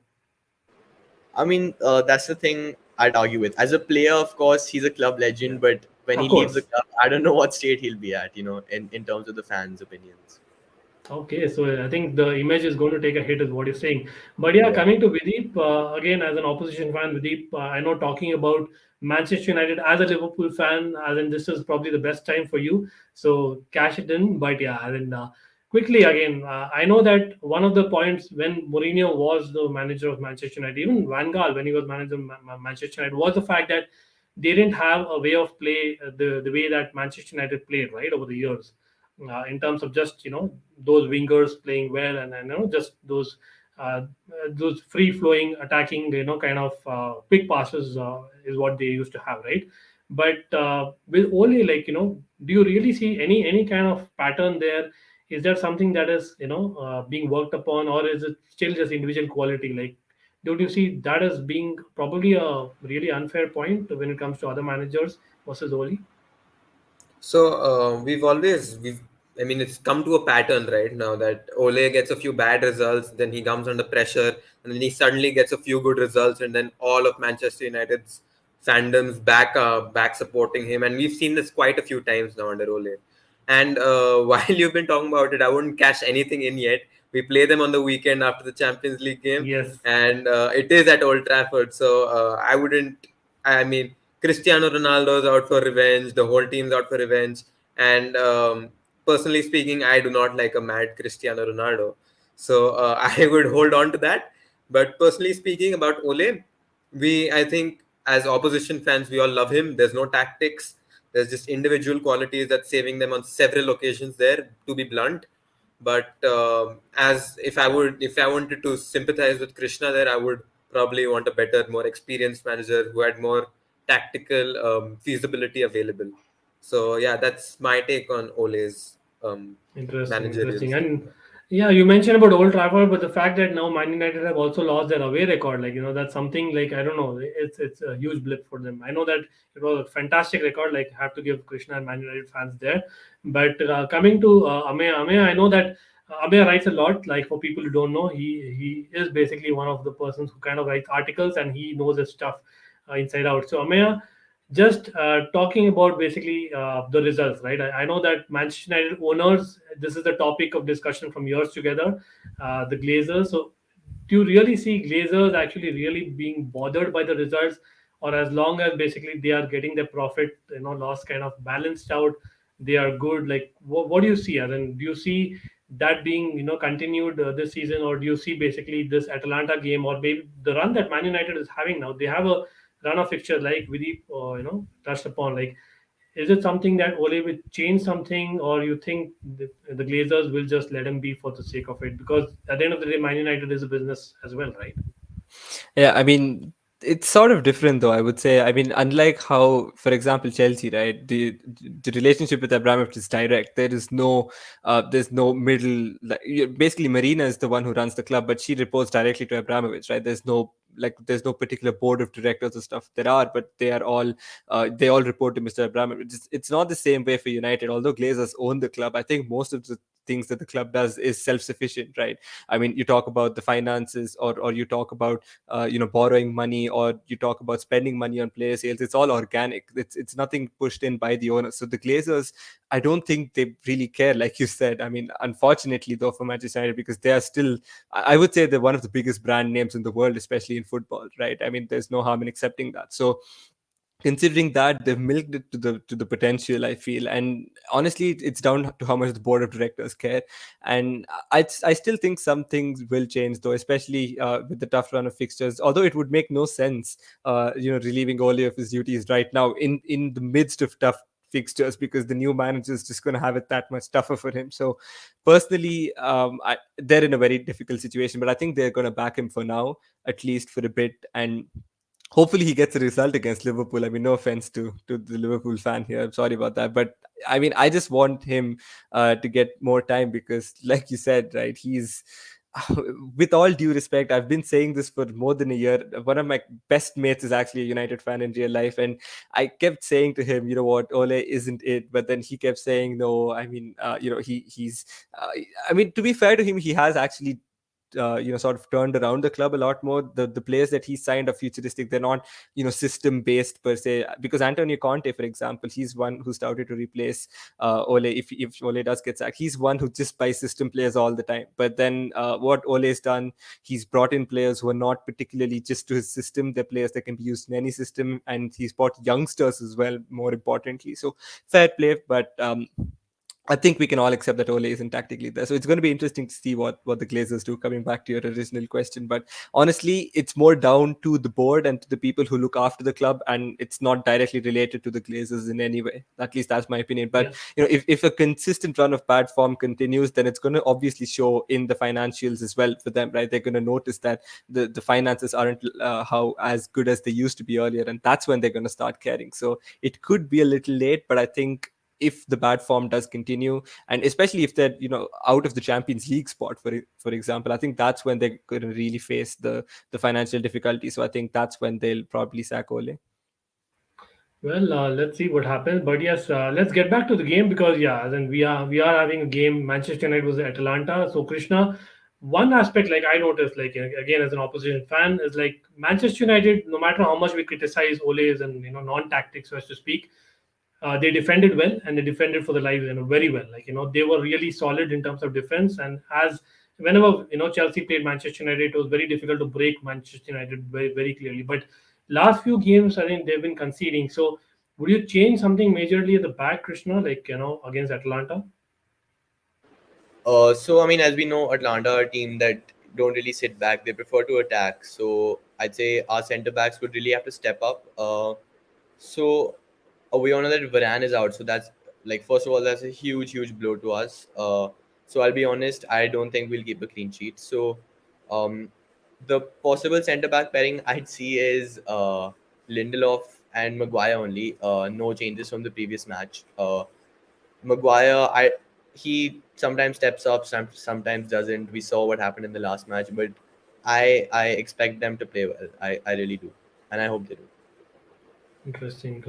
I mean, that's the thing I'd argue with. As a player, of course, he's a club Yeah, legend, but when he of leaves the course. club, I don't know what state he'll be at, in terms of the fans' opinions. Okay, so I think the image is going to take a hit, is what you're saying. But yeah, Yeah. coming to Videep, again, as an opposition fan, Videep, I know talking about Manchester United as a Liverpool fan, I think this is probably the best time for you. So cash it in. But yeah, quickly again, I know that one of the points when Mourinho was the manager of Manchester United, even Van Gaal, when he was manager of Manchester United, was the fact that they didn't have a way of play, the way that Manchester United played, right, over the years in terms of just those wingers playing well and just those free flowing attacking kind of quick passes is what they used to have, right? But with Ole, like do you really see any kind of pattern there? Is there something that is being worked upon, or is it still just individual quality? Like, don't you see that as being probably a really unfair point when it comes to other managers versus Ole? So we've I mean it's come to a pattern right now that Ole gets a few bad results, then he comes under pressure, and then he suddenly gets a few good results, and then all of Manchester United's fandoms back supporting him, and we've seen this quite a few times now under Ole. And while you've been talking about it, I wouldn't cash anything in yet. We play them on the weekend after the Champions League game, Yes. and it is at Old Trafford. So I wouldn't. I mean, Cristiano Ronaldo is out for revenge. The whole team's out for revenge. And personally speaking, I do not like a mad Cristiano Ronaldo. So I would hold on to that. But personally speaking about Ole, I think as opposition fans, we all love him. There's no tactics. There's just individual qualities that's saving them on several occasions there, to be blunt. But as if I wanted to sympathize with Krishna there, I would probably want a better, more experienced manager who had more tactical feasibility available. So yeah, that's my take on Ole's Interesting, managerial interesting. style. And yeah, you mentioned about Old Trafford, but the fact that now Man United have also lost their away record, like that's something like I don't know, it's a huge blip for them. I know that it was a fantastic record, like have to give Krishna and Man United fans there. But coming to Ameya, I know that Ameya writes a lot. Like for people who don't know, he is basically one of the persons who kind of writes articles and he knows his stuff inside out. So Ameya, just talking about basically the results, right? I know that Manchester United owners, this is the topic of discussion from years together, the Glazers. So, do you really see Glazers actually really being bothered by the results, or as long as basically they are getting their profit, loss kind of balanced out? they are good. Like, what do you see? And do you see that being continued this season, or do you see basically this Atalanta game, or maybe the run that Man United is having now? They have a run of fixtures like Vidip touched upon. Like, is it something that Ole will change something, or you think the Glazers will just let him be for the sake of it? Because at the end of the day, Man United is a business as well, right? Yeah, I mean, it's sort of different though, I would say. I mean, unlike how, for example, Chelsea, right? The relationship with Abramovich is direct. There's no middle. Like, basically, Marina is the one who runs the club, but she reports directly to Abramovich, right? There's no particular board of directors or stuff. There are, but they all report to Mr. Abramovich. It's not the same way for United. Although Glazers own the club, I think most of the things that the club does is self-sufficient, right? I mean, you talk about the finances, or you talk about borrowing money, or you talk about spending money on player sales. It's all organic. It's nothing pushed in by the owner. So the Glazers, I don't think they really care, like you said. I mean, unfortunately though, for Manchester United, because they are still, I would say, they're one of the biggest brand names in the world, especially in football, right? I mean, there's no harm in accepting that. So considering that, they've milked it to the potential, I feel. And honestly, it's down to how much the board of directors care. And I still think some things will change though, especially with the tough run of fixtures, although it would make no sense relieving Ole of his duties right now in the midst of tough fixtures, because the new manager is just going to have it that much tougher for him. So personally, they're in a very difficult situation, but I think they're going to back him for now, at least for a bit. And hopefully he gets a result against Liverpool. I mean, no offense to the Liverpool fan here. I'm sorry about that, but I mean, I just want him to get more time, because, like you said, right, he's with all due respect, I've been saying this for more than a year. One of my best mates is actually a United fan in real life, and I kept saying to him, you know what, Ole isn't it, but then he kept saying no. I mean, he's I mean, to be fair to him, he has actually sort of turned around the club a lot more. The players that he signed are futuristic. They're not system based per se, because Antonio Conte, for example, he's one who started to replace Ole. If Ole does get sacked, he's one who just buys system players all the time. But then what Ole's done, he's brought in players who are not particularly just to his system. They're players that can be used in any system, and he's brought youngsters as well, more importantly. So fair play. But I think we can all accept that Ole isn't tactically there. So it's going to be interesting to see what the Glazers do, coming back to your original question. But honestly, it's more down to the board and to the people who look after the club, and it's not directly related to the Glazers in any way. At least that's my opinion. But if a consistent run of bad form continues, then it's going to obviously show in the financials as well for them, right? They're going to notice that the finances aren't how as good as they used to be earlier, and that's when they're going to start caring. So it could be a little late, but I think if the bad form does continue, and especially if they're out of the Champions League spot, for example, I think that's when they're going to really face the financial difficulty. So I think that's when they'll probably sack Ole. Well, let's see what happens. But yes, let's get back to the game, because then we are having a game. Manchester United was Atalanta. So Krishna, one aspect like I noticed, like again as an opposition fan, is like Manchester United. No matter how much we criticize Ole's and non-tactics, so as to speak, they defended well, and they defended for the lives, very well. Like they were really solid in terms of defense. And as whenever Chelsea played Manchester United, it was very difficult to break Manchester United very, very clearly. But last few games, I think they've been conceding. So would you change something majorly at the back, Krishna, like against Atlanta? So I mean, as we know, Atlanta are a team that don't really sit back; they prefer to attack. So I'd say our centre backs would really have to step up. So we all know that Varane is out, so that's like, first of all, that's a huge blow to us. So I'll be honest, I don't think we'll keep a clean sheet. So um, the possible centre back pairing I'd see is Lindelof and Maguire only. No changes from the previous match. Maguire, he sometimes steps up, sometimes doesn't. We saw what happened in the last match, but I expect them to play well. I really do, and I hope they do. Interesting.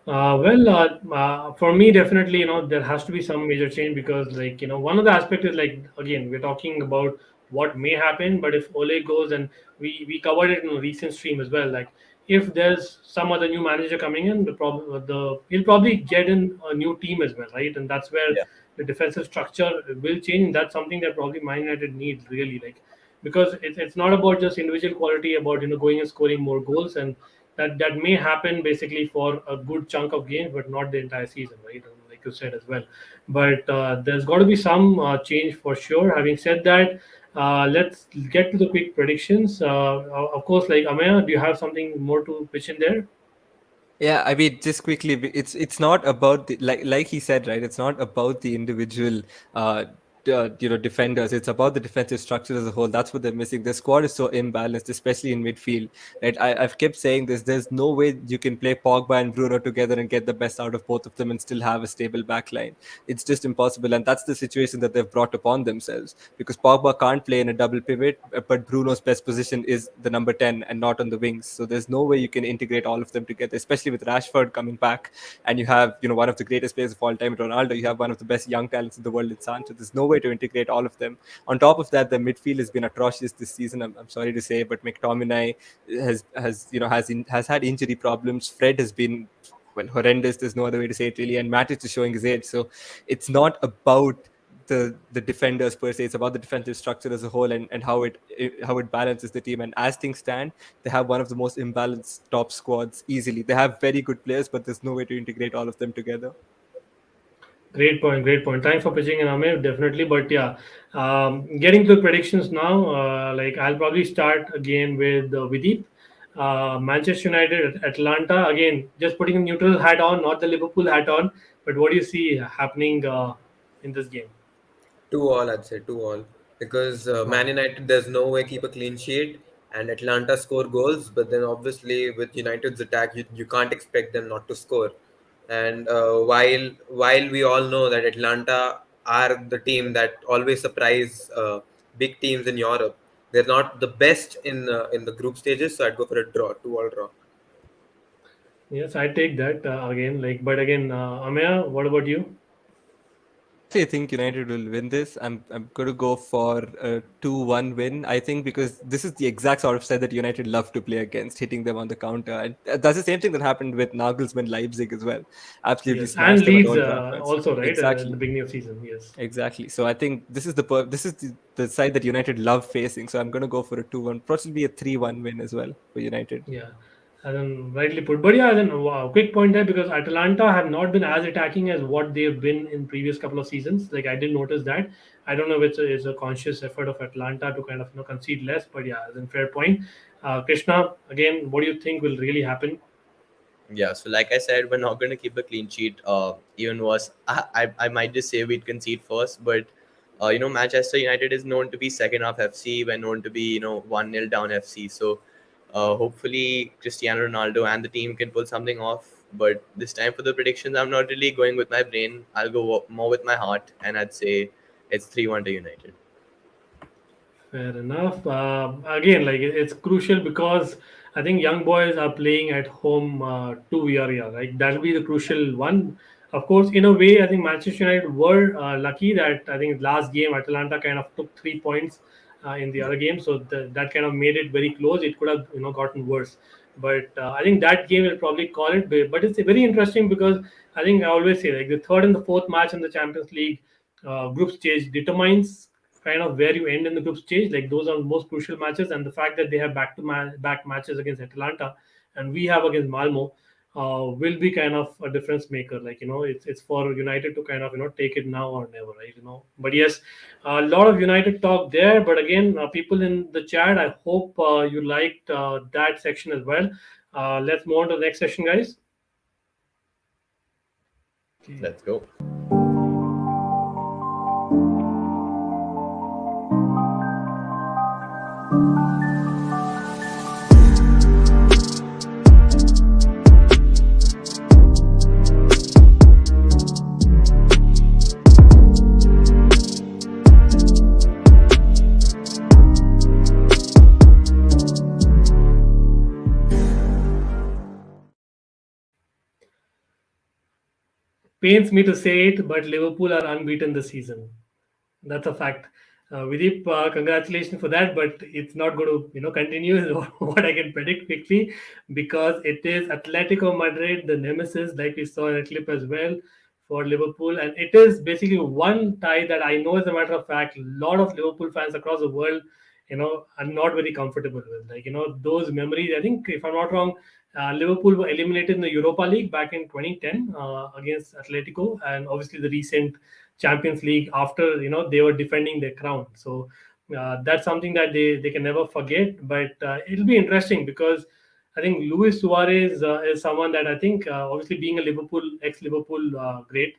For me, definitely, there has to be some major change, because, like, one of the aspects is, like, again, we're talking about what may happen, but if Ole goes, and we covered it in a recent stream as well, like, if there's some other new manager coming in, he'll probably get in a new team as well, right? And that's where Yeah. the defensive structure will change. That's something that probably Man United needs, really, like, because it's not about just individual quality, about going and scoring more goals, and that may happen basically for a good chunk of games, but not the entire season, right? Like, you said as well. But there's got to be some change for sure. Having said that, let's get to the quick predictions. Of course, like Amaya, do you have something more to pitch in there? Yeah, I mean, just quickly, it's not about the like he said, right? It's not about the individual, defenders. It's about the defensive structure as a whole. That's what they're missing. The squad is so imbalanced, especially in midfield. Right? I've kept saying this. There's no way you can play Pogba and Bruno together and get the best out of both of them and still have a stable back line. It's just impossible, and that's the situation that they've brought upon themselves because Pogba can't play in a double pivot, but Bruno's best position is the number 10 and not on the wings. So there's no way you can integrate all of them together, especially with Rashford coming back, and you have one of the greatest players of all time, Ronaldo. You have one of the best young talents in the world in Sancho. There's no way to integrate all of them. On top of that, the midfield has been atrocious this season. I'm sorry to say, but McTominay has had injury problems. Fred has been horrendous. There's no other way to say it really, and Matic is showing his age. So it's not about the defenders per se. It's about the defensive structure as a whole and how it balances the team. And as things stand, they have one of the most imbalanced top squads easily. They have very good players, but there's no way to integrate all of them together. Great point, great point. Thanks for pitching in, Amir, definitely. But yeah, getting to the predictions now, like I'll probably start again with Videep. Manchester United, Atlanta. Again, just putting a neutral hat on, not the Liverpool hat on. But what do you see happening in this game? 2-2, I'd say 2-2. Because Man United, there's no way keep a clean sheet, and Atlanta score goals. But then obviously with United's attack, you can't expect them not to score. And while we all know that Atlanta are the team that always surprise big teams in Europe, they're not the best in the group stages. So I'd go for a draw, 2-2 draw. Yes, I take that again. But again, Amaya, what about you? I think United will win this. I'm going to go for a 2-1 win. I think because this is the exact sort of side that United love to play against, hitting them on the counter. And that's the same thing that happened with Nagelsmann Leipzig as well. Absolutely Yes, and smashed them at Leeds Old Trafford. also, right? In the Exactly. beginning of season, yes. Exactly. So I think this is the side that United love facing. So I'm going to go for a 2-1, possibly a 3-1 win as well for United. Yeah, and then rightly put. But yeah, then wow, quick point there because Atalanta have not been as attacking as what they've been in previous couple of seasons. Like I did notice that. I don't know if it's a conscious effort of Atlanta to kind of concede less. But yeah, then fair point. Krishna, again, what do you think will really happen? Yeah, so like I said, we're not going to keep a clean sheet. Even worse, I might just say we'd concede first, but Manchester United is known to be second half FC. We're known to be 1-0 down FC. So hopefully Cristiano Ronaldo and the team can pull something off. But this time for the predictions, I'm not really going with my brain. I'll go more with my heart, and I'd say it's 3-1 to United. Fair enough. Again, like it's crucial because I think young boys are playing at home to Villarreal. Like that'll be the crucial one. Of course, in a way, I think Manchester United were lucky that I think last game Atalanta kind of took 3 points in the other game, so that kind of made it very close. It could have gotten worse, but I think that game will probably call it. But it's very interesting because I think I always say like the third and the fourth match in the Champions League group stage determines kind of where you end in the group stage. Like those are the most crucial matches, and the fact that they have back matches against Atalanta and we have against Malmo will be kind of a difference maker. Like it's for United to kind of take it now or never, right? But yes, a lot of United talk there. But again, people in the chat, I hope you liked that section as well. Let's move on to the next session, guys. Okay. Let's go. Pains me to say it, but Liverpool are unbeaten this season. That's a fact. Videep, congratulations for that, but it's not going to continue. Is what I can predict quickly because it is Atletico Madrid, the nemesis, like we saw in a clip as well for Liverpool, and it is basically one tie that I know, as a matter of fact, a lot of Liverpool fans across the world I'm not very comfortable with. Those memories. I think if I'm not wrong, Liverpool were eliminated in the Europa League back in 2010 against Atletico, and obviously the recent Champions League after they were defending their crown. So that's something that they can never forget. But it'll be interesting because I think Luis Suarez is someone that I think, obviously being a ex-Liverpool great,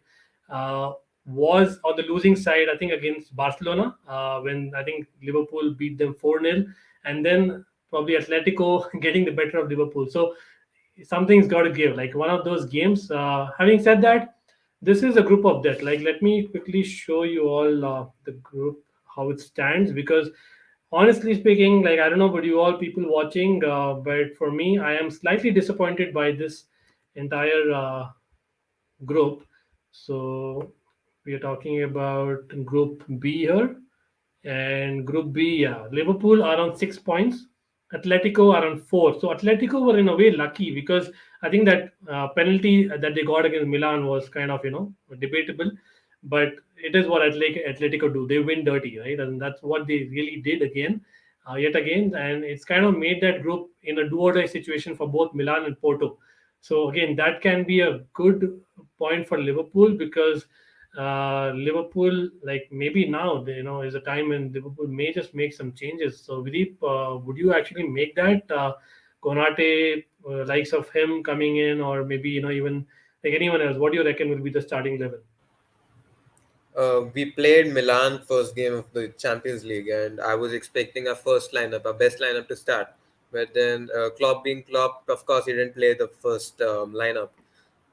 uh, was on the losing side, I think, against Barcelona when I think Liverpool beat them 4-0, and then probably Atletico getting the better of Liverpool. So something's got to give, like one of those games. Having said that, this is a group of death. Like, let me quickly show you all the group, how it stands, because honestly speaking, like, I don't know about you all people watching, but for me, I am slightly disappointed by this entire group. So we are talking about Group B here, and Group B, yeah, Liverpool are on 6 points, Atletico are on four. So Atletico were in a way lucky because I think that penalty that they got against Milan was kind of debatable, but it is what Atletico do. They win dirty, right? And that's what they really did again, yet again, and it's kind of made that group in a do or die situation for both Milan and Porto. So again, that can be a good point for Liverpool because Liverpool, like maybe now, is a time when Liverpool may just make some changes. So, Videep, would you actually make that Konate, likes of him coming in, or maybe even like anyone else? What do you reckon will be the starting level? We played Milan first game of the Champions League, and I was expecting our first lineup, our best lineup to start. But then Klopp being Klopp, of course, he didn't play the first lineup.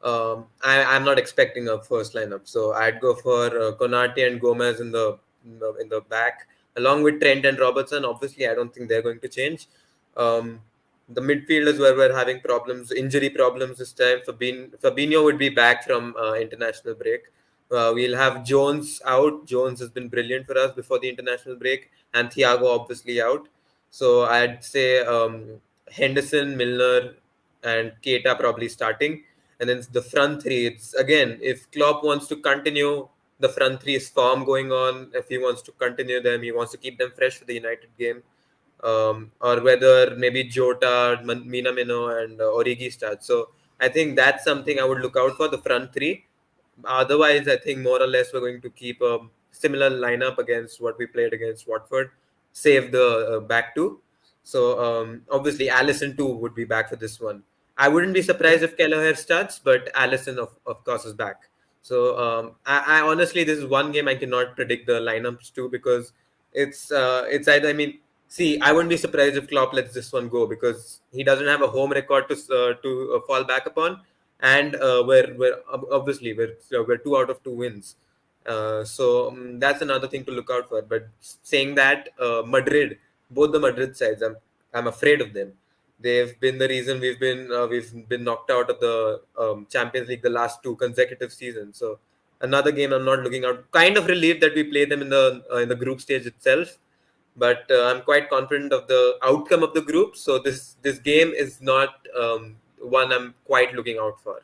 I'm not expecting a first lineup, so I'd go for Konate and Gomez in the back, along with Trent and Robertson. Obviously, I don't think they're going to change. Um, the midfielders where we're having problems, injury problems this time. Fabinho would be back from international break. We'll have Jones out. Jones has been brilliant for us before the international break, and Thiago obviously out. So I'd say Henderson, Milner, and Keita probably starting. And then the front three, it's again, if Klopp wants to continue the front three's form going on, if he wants to continue them, he wants to keep them fresh for the United game, or whether maybe Jota, Minamino, and Origi start. So I think that's something I would look out for, the front three. Otherwise, I think more or less we're going to keep a similar lineup against what we played against Watford, save the back two. So obviously, Allison too would be back for this one. I wouldn't be surprised if Kelleher starts, but Allison of course is back. So I honestly, this is one game I cannot predict the lineups to because it's either. I mean, see, I wouldn't be surprised if Klopp lets this one go because he doesn't have a home record to fall back upon, and obviously we're 2 out of 2 wins. So that's another thing to look out for. But saying that, Madrid, both the Madrid sides, I'm afraid of them. They've been the reason we've been knocked out of the Champions League the last 2 consecutive seasons. So another game I'm not looking out. Kind of relieved that we played them in the group stage itself, but I'm quite confident of the outcome of the group. So this game is not one I'm quite looking out for.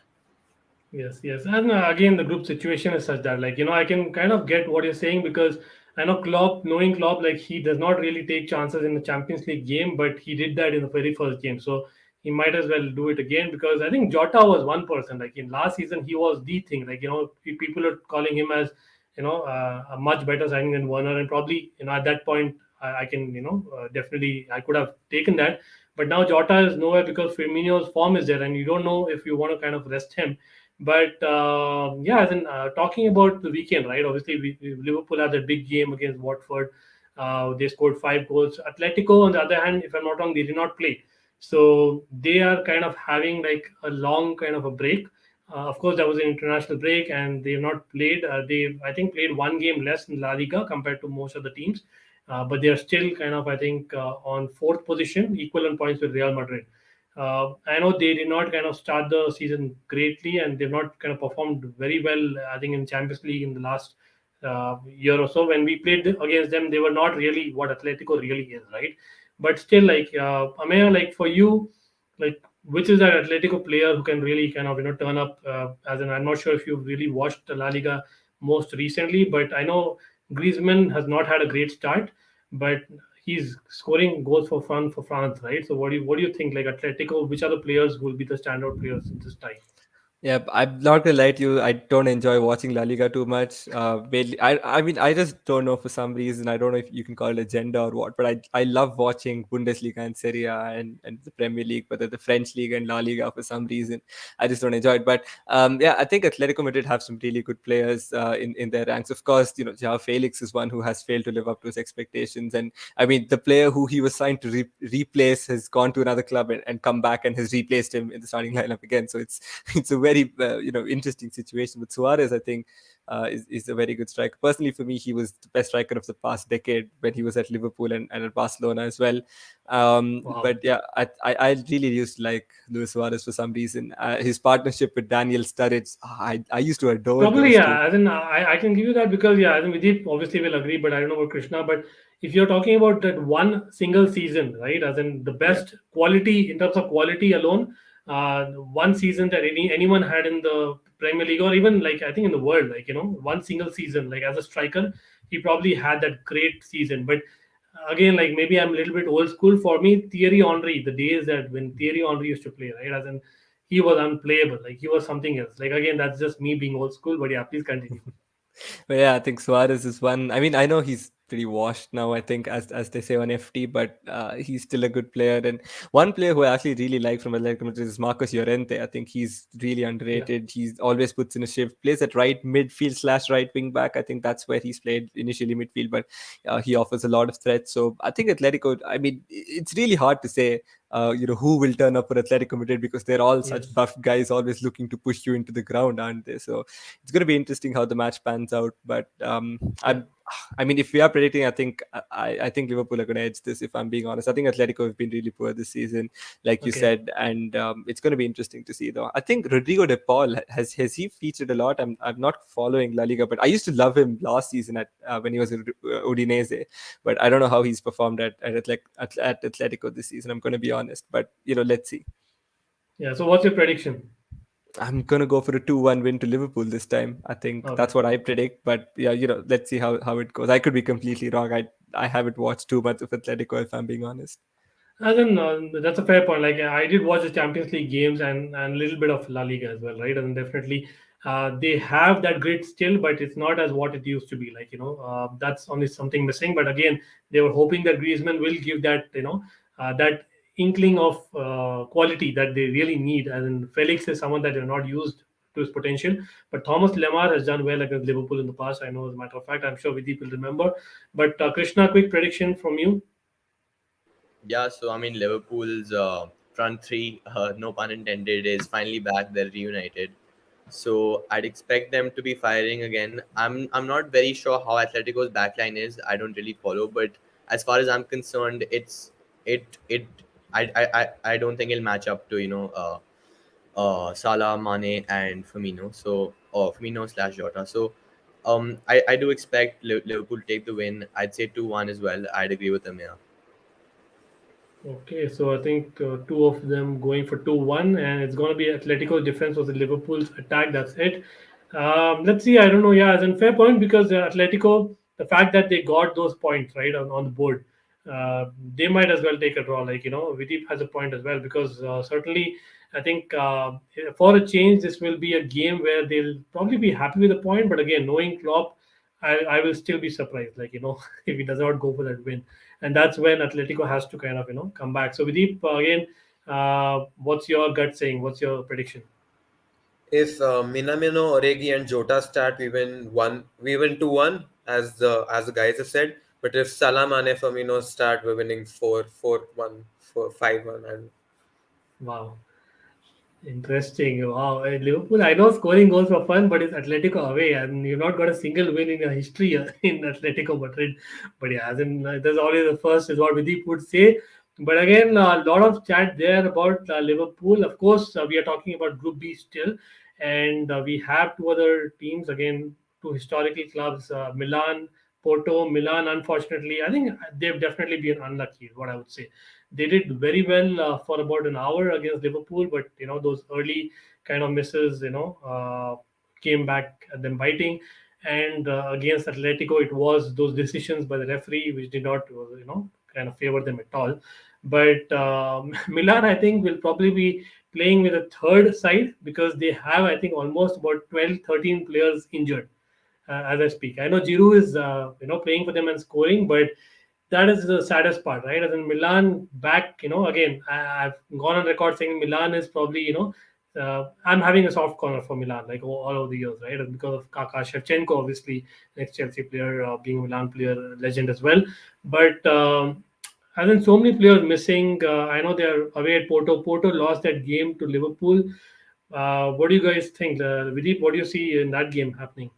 Yes, yes. And again, the group situation is such that, like, I can kind of get what you're saying because I know Klopp, knowing Klopp, like, he does not really take chances in the Champions League game, but he did that in the very first game. So he might as well do it again because I think Jota was one person. Like, in last season, he was the thing. Like, people are calling him as, a much better signing than Werner. And probably, at that point, I can, definitely, I could have taken that. But now Jota is nowhere because Firmino's form is there, and you don't know if you want to kind of rest him. But yeah, then talking about the weekend, right? Obviously, Liverpool had a big game against Watford. They scored 5 goals. Atletico, on the other hand, if I'm not wrong, they did not play. So they are kind of having like a long kind of a break. Of course, there was an international break, and they have not played. They, I think, played one game less in La Liga compared to most of the teams. But they are still kind of, I think, on fourth position, equal in points with Real Madrid. I know they did not kind of start the season greatly, and they've not kind of performed very well. I think in Champions League in the last year or so, when we played against them, they were not really what Atletico really is, right? But still, like Amaya, like for you, like which is that Atletico player who can really kind of turn up? As in, I'm not sure if you've really watched the La Liga most recently, but I know Griezmann has not had a great start, but he's scoring goals for fun for France, right? So what do you think? Like Atletico, which are the players who will be the standout players in this time? Yeah, I'm not gonna lie to you. I don't enjoy watching La Liga too much. Mainly, I mean, I just don't know for some reason. I don't know if you can call it agenda or what, but I love watching Bundesliga and Serie A and the Premier League, but the French League and La Liga for some reason. I just don't enjoy it. But yeah, I think Atletico Madrid have some really good players in their ranks. Of course, you know, Joao Felix is one who has failed to live up to his expectations, and I mean, the player who he was signed to replace has gone to another club and come back and has replaced him in the starting lineup again. So it's it's a very interesting situation. But Suarez, I think, is a very good striker. Personally, for me, he was the best striker of the past decade when he was at Liverpool and at Barcelona as well. But Wow. yeah, I really used to like Luis Suarez for some reason. His partnership with Daniel Sturridge, I used to adore Probably, those two. yeah. As in, I can give you that because, yeah, I think Vidip obviously will agree, but I don't know about Krishna. But if you're talking about that one single season, right, as in the Yeah. best quality in terms of quality alone, one season that anyone had in the Premier League or even like I think in the world, like one single season, like as a striker, he probably had that great season. But again, like maybe I'm a little bit old school. For me, Thierry Henry, the days that when Thierry Henry used to play, right, as in he was unplayable. Like he was something else. Like again, that's just me being old school. But yeah, please continue. But yeah, I think Suarez is one. I mean, I know he's pretty washed now, I think, as they say on FT, but he's still a good player. And one player who I actually really like from Atletico Madrid is Marcos Llorente. I think he's really Yeah. underrated. He's always puts in a shift, plays at right midfield slash right wing back. I think that's where he's played initially midfield, but he offers a lot of threats. So I think Atletico, I mean, it's really hard to say. Who will turn up for Atletico Madrid because they're all such Yes. buff guys, always looking to push you into the ground, aren't they? So it's going to be interesting how the match pans out. But Yeah. I mean, if we are predicting, I think Liverpool are going to edge this. If I'm being honest, I think Atletico have been really poor this season, like you Okay. said, and it's going to be interesting to see. Though I think Rodrigo De Paul has he featured a lot. I'm not following La Liga, but I used to love him last season at when he was at Udinese. But I don't know how he's performed at Atletico this season. I'm going to be honest, but let's see. Yeah. So what's your prediction? I'm gonna go for a 2-1 win to Liverpool this time. I think Okay. that's what I predict. But yeah, let's see how it goes. I could be completely wrong. I haven't watched too much of Atletico, if I'm being honest. As in, that's a fair point. Like I did watch the Champions League games and a little bit of La Liga as well, right? And definitely, they have that grit still, but it's not as what it used to be. Like that's only something missing. But again, they were hoping that Griezmann will give that that inkling of quality that they really need. And in Felix is someone that they're not used to his potential. But Thomas Lemar has done well against Liverpool in the past. I know, as a matter of fact, I'm sure Videep will remember. But Krishna, quick prediction from you. Yeah, so I mean, Liverpool's front three, no pun intended, is finally back. They're reunited. So I'd expect them to be firing again. I'm not very sure how Atletico's backline is. I don't really follow, but as far as I'm concerned, it I don't think it'll match up to Salah, Mane, and Firmino. So or Firmino slash Jota. So I do expect Liverpool to take the win. I'd say 2-1 as well. I'd agree with them. Yeah. Okay, so I think two of them going for 2-1, and it's going to be Atletico's defense versus Liverpool's attack. That's it. Let's see. I don't know. Yeah, it's a fair point because Atletico, the fact that they got those points right on the board, they might as well take a draw. Like Videep has a point as well because certainly I think for a change, this will be a game where they'll probably be happy with the point. But again, knowing Klopp, I will still be surprised. Like if he does not go for that win, and that's when Atletico has to kind of come back. So Videep, again, what's your gut saying? What's your prediction? If Minamino, Origi, and Jota start, we win one. We win 2-1, as the guys have said. But if Salah, Mane, Firmino start, we're winning 4-1, 5-1, and Wow, interesting. Wow, Liverpool. I know scoring goals for fun, but it's Atletico away, and you've not got a single win in your history in Atletico Madrid. But yeah, as in there's always the first is what Videep would say. But again, a lot of chat there about Liverpool. Of course, we are talking about Group B still, and we have two other teams again, two historical clubs, Milan, Porto. Milan, unfortunately, I think they've definitely been unlucky. Is what I would say. They did very well for about an hour against Liverpool, but those early kind of misses, came back at them biting. And against Atletico, it was those decisions by the referee which did not, kind of favor them at all. But Milan, I think, will probably be playing with a third side because they have, I think, almost about 12, 13 players injured as I speak. I know Giroud is playing for them and scoring, but that is the saddest part, right? As in Milan back, again, I've gone on record saying Milan is probably, I'm having a soft corner for Milan, like all over the years, right? And because of Kaka Shevchenko, obviously, next Chelsea player, being a Milan player, legend as well. But as in so many players missing, I know they're away at Porto. Porto lost that game to Liverpool. What do you guys think? Videep, what do you see in that game happening?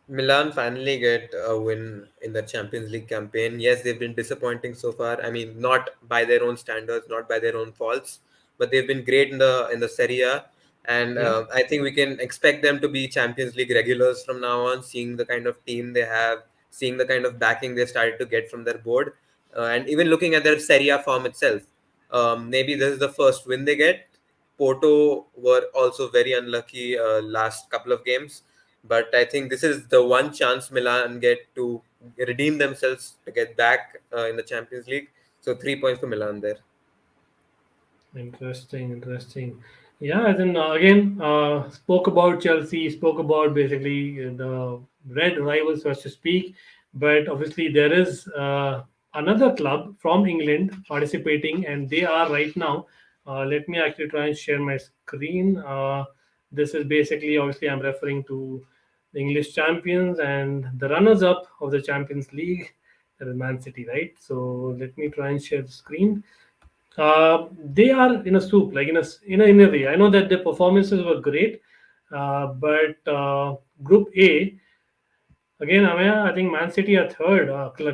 Milan finally get a win in the Champions League campaign. Yes, they've been disappointing so far. I mean, not by their own standards, not by their own faults, but they've been great in the Serie A. And I think we can expect them to be Champions League regulars from now on, seeing the kind of team they have, seeing the kind of backing they started to get from their board, and even looking at their Serie A form itself. Maybe this is the first win they get. Porto were also very unlucky last couple of games, but I think this is the one chance Milan get to redeem themselves to get back in the Champions League. So 3 points for Milan there. Interesting, interesting. Yeah, as in again, spoke about Chelsea, spoke about basically the red rivals, so to speak. But obviously, there is another club from England participating, and they are right now. Let me actually try and share my screen. This is basically, obviously, I'm referring to the English champions and the runners-up of the Champions League, that is Man City, right? So let me try and share the screen. They are in a soup, like in a way. I know that the performances were great, but Group A again. Amaya, I think Man City are third.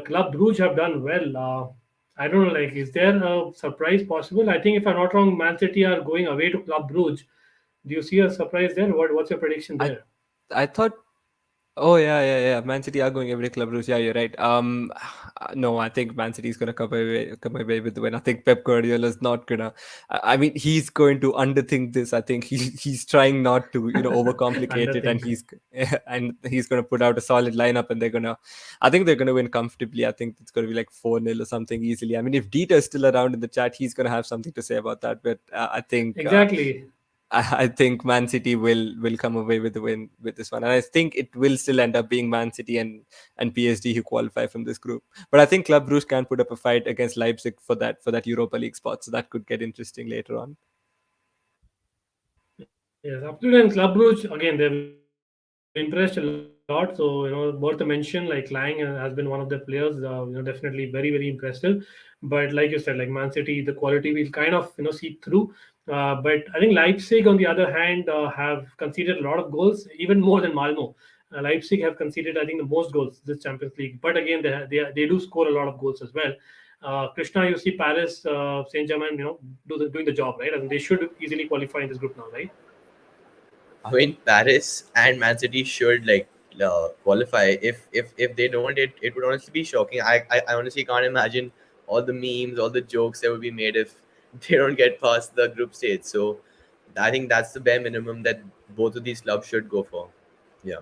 Club Brugge have done well. I don't know, like, is there a surprise possible? I think if I'm not wrong, Man City are going away to Club Brugge. Do you see a surprise there? What's your prediction I there? I thought. Oh yeah. Man City are going every club rules. Yeah, you're right. No, I think Man City is gonna come away with the win. I think Pep Guardiola is not gonna. I mean, he's going to underthink this. I think he's trying not to overcomplicate it, and Underthink. he's gonna put out a solid lineup, and I think they're gonna win comfortably. I think it's gonna be like 4-0 or something easily. I mean, if Dieter is still around in the chat, he's gonna have something to say about that. But I think. Exactly. I think Man City will come away with the win with this one, and I think it will still end up being Man City and PSG who qualify from this group. But I think Club Brugge can put up a fight against Leipzig for that Europa League spot, so that could get interesting later on. Yes, absolutely. And Club Brugge, again, they've impressed a lot. So, worth a mention, like Lang has been one of their players, definitely very, very impressive. But like you said, like Man City, the quality will kind of, seep through. But I think Leipzig, on the other hand, have conceded a lot of goals, even more than Malmo. Leipzig have conceded, I think, the most goals this Champions League. But again, they do score a lot of goals as well. Krishna, you see Paris, Saint Germain, doing the job, right? I mean, they should easily qualify in this group now, right? I mean, Paris and Man City should qualify. If they don't, it would honestly be shocking. I honestly can't imagine all the memes, all the jokes that would be made if they don't get past the group stage. So I think that's the bare minimum that both of these clubs should go for. Yeah.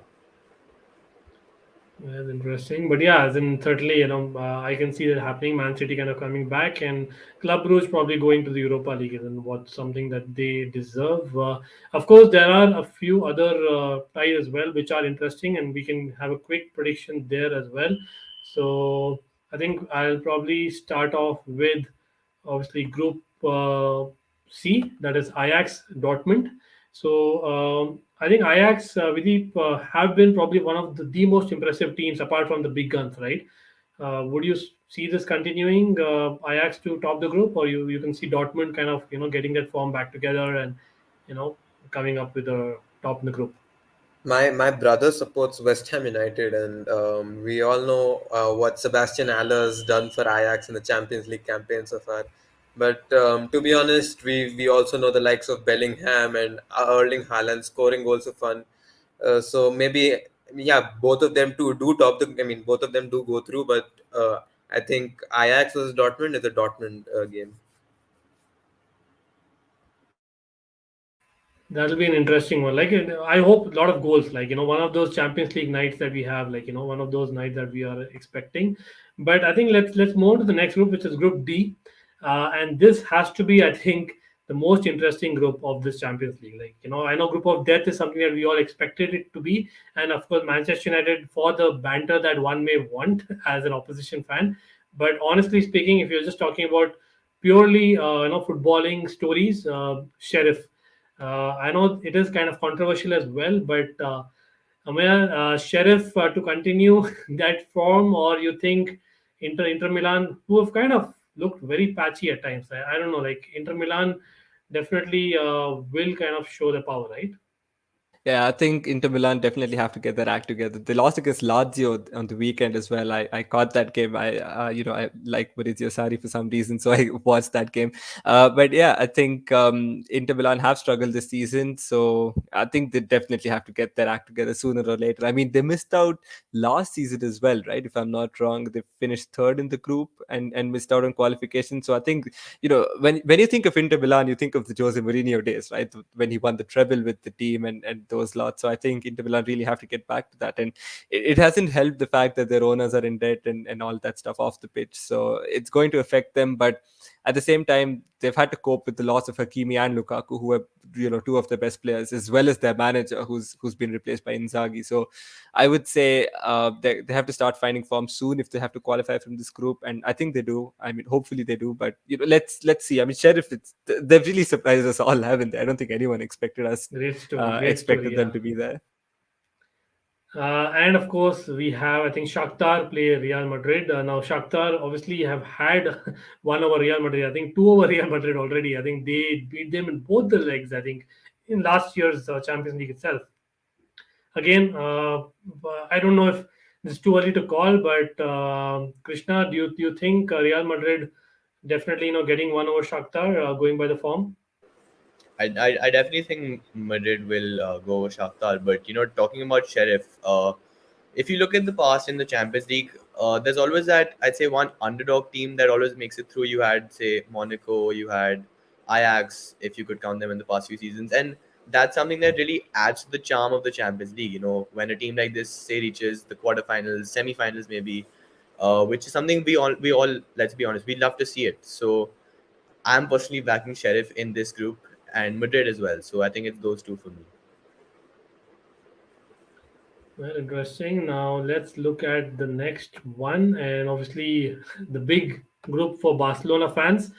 That's interesting. But yeah, then certainly, I can see that happening. Man City kind of coming back, and Club Brugge probably going to the Europa League, and what's something that they deserve. Of course, there are a few other ties as well, which are interesting, and we can have a quick prediction there as well. So I think I'll probably start off with obviously Group C, that is Ajax Dortmund. So I think Ajax, Videep, have been probably one of the most impressive teams apart from the big guns, right? Would you see this continuing, Ajax to top the group, or you can see Dortmund kind of getting that form back together and you know coming up with a top in the group? My brother supports West Ham United, and we all know what Sebastian Haller has done for Ajax in the Champions League campaign so far. But to be honest, we also know the likes of Bellingham and Erling Haaland scoring goals for fun. So maybe, yeah, both of them too do top the. I mean, both of them do go through, but I think Ajax versus Dortmund is a Dortmund game. That'll be an interesting one. Like, I hope a lot of goals. Like, one of those Champions League nights that we have. Like, one of those nights that we are expecting. But I think let's move on to the next group, which is Group D, and this has to be, I think, the most interesting group of this Champions League. Like, I know Group of Death is something that we all expected it to be, and of course, Manchester United for the banter that one may want as an opposition fan. But honestly speaking, if you're just talking about purely, footballing stories, Sheriff. I know it is kind of controversial as well, but Amaya, Sheriff to continue that form, or you think Inter Milan, who have kind of looked very patchy at times. I don't know, like Inter Milan definitely will kind of show the power, right? Yeah, I think Inter Milan definitely have to get their act together. They lost against Lazio on the weekend as well. I caught that game. I like Maurizio Sarri for some reason, so I watched that game. But yeah, I think Inter Milan have struggled this season, so I think they definitely have to get their act together sooner or later. I mean, they missed out last season as well, right? If I'm not wrong, they finished third in the group and missed out on qualification. So I think when you think of Inter Milan, you think of the Jose Mourinho days, right? When he won the treble with the team and those lots. So I think Inter Milan really have to get back to that. And it hasn't helped the fact that their owners are in debt and all that stuff off the pitch. So it's going to affect them. But at the same time, they've had to cope with the loss of Hakimi and Lukaku, who are two of their best players, as well as their manager, who's been replaced by Inzaghi. So I would say they have to start finding form soon if they have to qualify from this group, and I think they do. I mean, hopefully they do, but let's see. I mean, Sheriff, they've really surprised us all, haven't they? I don't think anyone Great expected story, them yeah. to be there. And of course, we have, I think, Shakhtar play Real Madrid. Now, Shakhtar obviously have had one over Real Madrid. I think two over Real Madrid already. I think they beat them in both the legs, I think, in last year's Champions League itself. Again, I don't know if it's too early to call, but Krishna, do you think Real Madrid definitely, getting one over Shakhtar, going by the form? I definitely think Madrid will go over Shakhtar. But talking about Sheriff, if you look at the past in the Champions League, there's always that, I'd say, one underdog team that always makes it through. You had, say, Monaco, you had Ajax, if you could count them in the past few seasons, and that's something that really adds to the charm of the Champions League. When a team like this, say, reaches the quarterfinals, semi-finals, maybe, which is something we all, let's be honest, we love to see it. So I'm personally backing Sheriff in this group and Madrid as well. So I think it's those two for me. Well, interesting. Now let's look at the next one, and obviously the big group for Barcelona fans.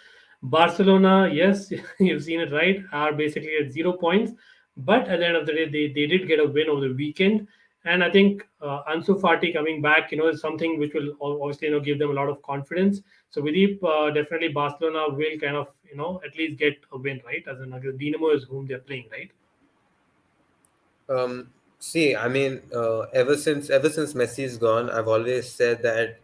Barcelona, yes, you've seen it right, are basically at 0 points, but at the end of the day, they did get a win over the weekend, and I think Ansu Fati coming back, is something which will obviously give them a lot of confidence. So we deep definitely Barcelona will kind of at least get a win, right? As in, like, Dinamo is whom they're playing, right? See, I mean, ever since Messi's gone, I've always said that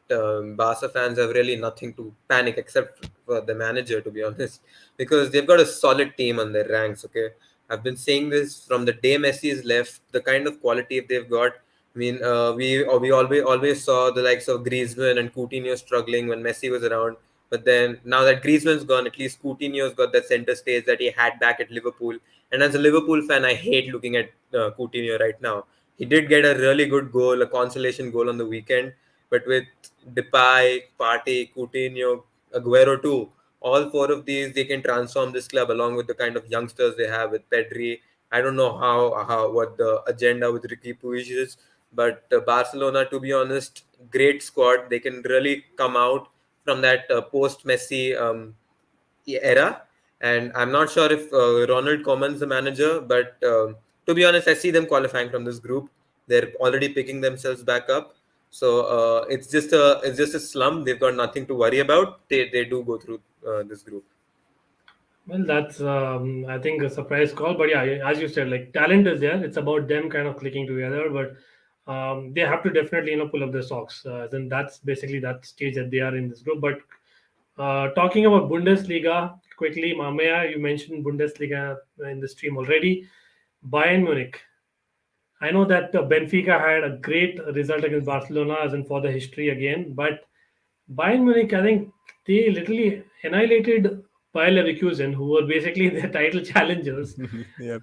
Barca fans have really nothing to panic except for the manager, to be honest, because they've got a solid team on their ranks. Okay, I've been saying this from the day Messi is left. The kind of quality they've got. I mean, we always saw the likes of Griezmann and Coutinho struggling when Messi was around. But then now that Griezmann's gone, at least Coutinho's got that center stage that he had back at Liverpool. And as a Liverpool fan, I hate looking at Coutinho right now. He did get a really good goal, a consolation goal on the weekend. But with Depay, Partey, Coutinho, Aguero too, all four of these, they can transform this club along with the kind of youngsters they have with Pedri. I don't know how what the agenda with Ricky Puig is, but Barcelona, to be honest, great squad. They can really come out from that post Messi era. And I'm not sure if Ronald Koeman's the manager, but to be honest, I see them qualifying from this group. They're already picking themselves back up. So it's just a slump. They've got nothing to worry about. They do go through this group. Well, that's I think a surprise call, but yeah, as you said, like talent is there. It's about them kind of clicking together, but they have to definitely pull up their socks. Then that's basically that stage that they are in this group. But talking about Bundesliga quickly, Mamaya, you mentioned Bundesliga in the stream already. Bayern Munich. I know that Benfica had a great result against Barcelona, as in for the history again, but Bayern Munich, I think they literally annihilated Bayer Leverkusen, who were basically their title challengers. Yeah.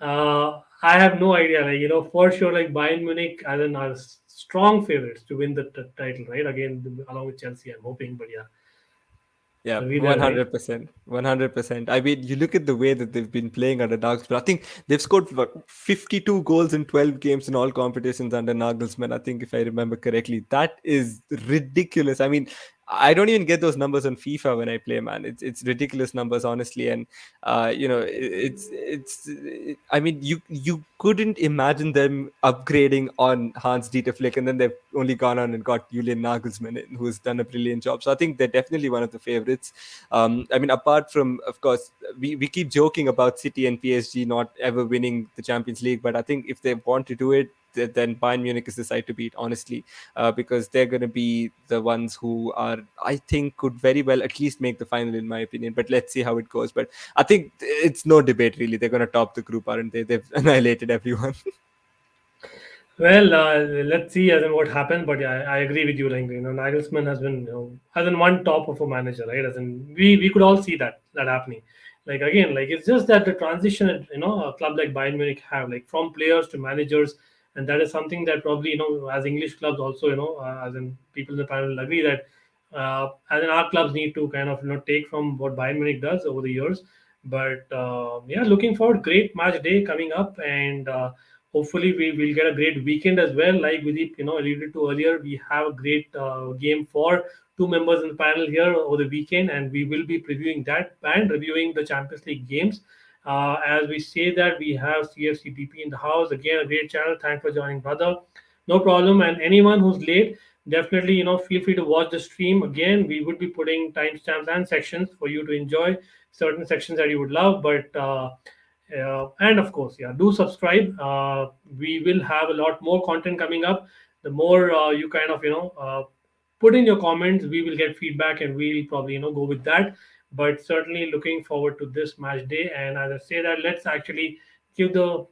I have no idea. Like, for sure, like Bayern Munich as an are strong favorites to win the title, right? Again, along with Chelsea, I'm hoping. But yeah, Yeah, agree there, right? 100%. 100%. I mean, you look at the way that they've been playing under Nagelsmann. I think they've scored 52 goals in 12 games in all competitions under Nagelsmann. I think, if I remember correctly, that is ridiculous. I mean, I don't even get those numbers on FIFA when I play, man. It's ridiculous numbers, honestly. And I mean, you couldn't imagine them upgrading on Hans Dieter Flick, and then they've only gone on and got Julian Nagelsmann, who's done a brilliant job. So I think they're definitely one of the favorites. I mean, apart from, of course, we keep joking about City and PSG not ever winning the Champions League, but I think if they want to do it, then Bayern Munich is the side to beat, honestly, because they're going to be the ones who are, I think, could very well at least make the final, in my opinion. But let's see how it goes. But I think it's no debate, really. They're going to top the group, aren't they? They've annihilated everyone. Well, let's see as in what happens. But yeah, I agree with you. Like, Nagelsmann has been, has in one top of a manager, right? As in we could all see that happening. Like, again, like it's just that the transition, a club like Bayern Munich have, like, from players to managers, and that is something that probably, as English clubs also, as in people in the panel agree that as in our clubs need to kind of take from what Bayern Munich does over the years. But yeah, looking forward. Great match day coming up, and hopefully we will get a great weekend as well. Like Vidip, alluded to earlier, we have a great game for two members in the panel here over the weekend, and we will be previewing that and reviewing the Champions League games. As we say that, we have CFCBP in the house. Again, a great channel. Thanks for joining, brother. No problem. And anyone who's late, definitely, feel free to watch the stream. Again, we would be putting timestamps and sections for you to enjoy certain sections that you would love. But and of course, yeah, do subscribe. We will have a lot more content coming up. The more you kind of put in your comments, we will get feedback, and we'll probably go with that. But certainly looking forward to this match day. And as I say that, let's actually give the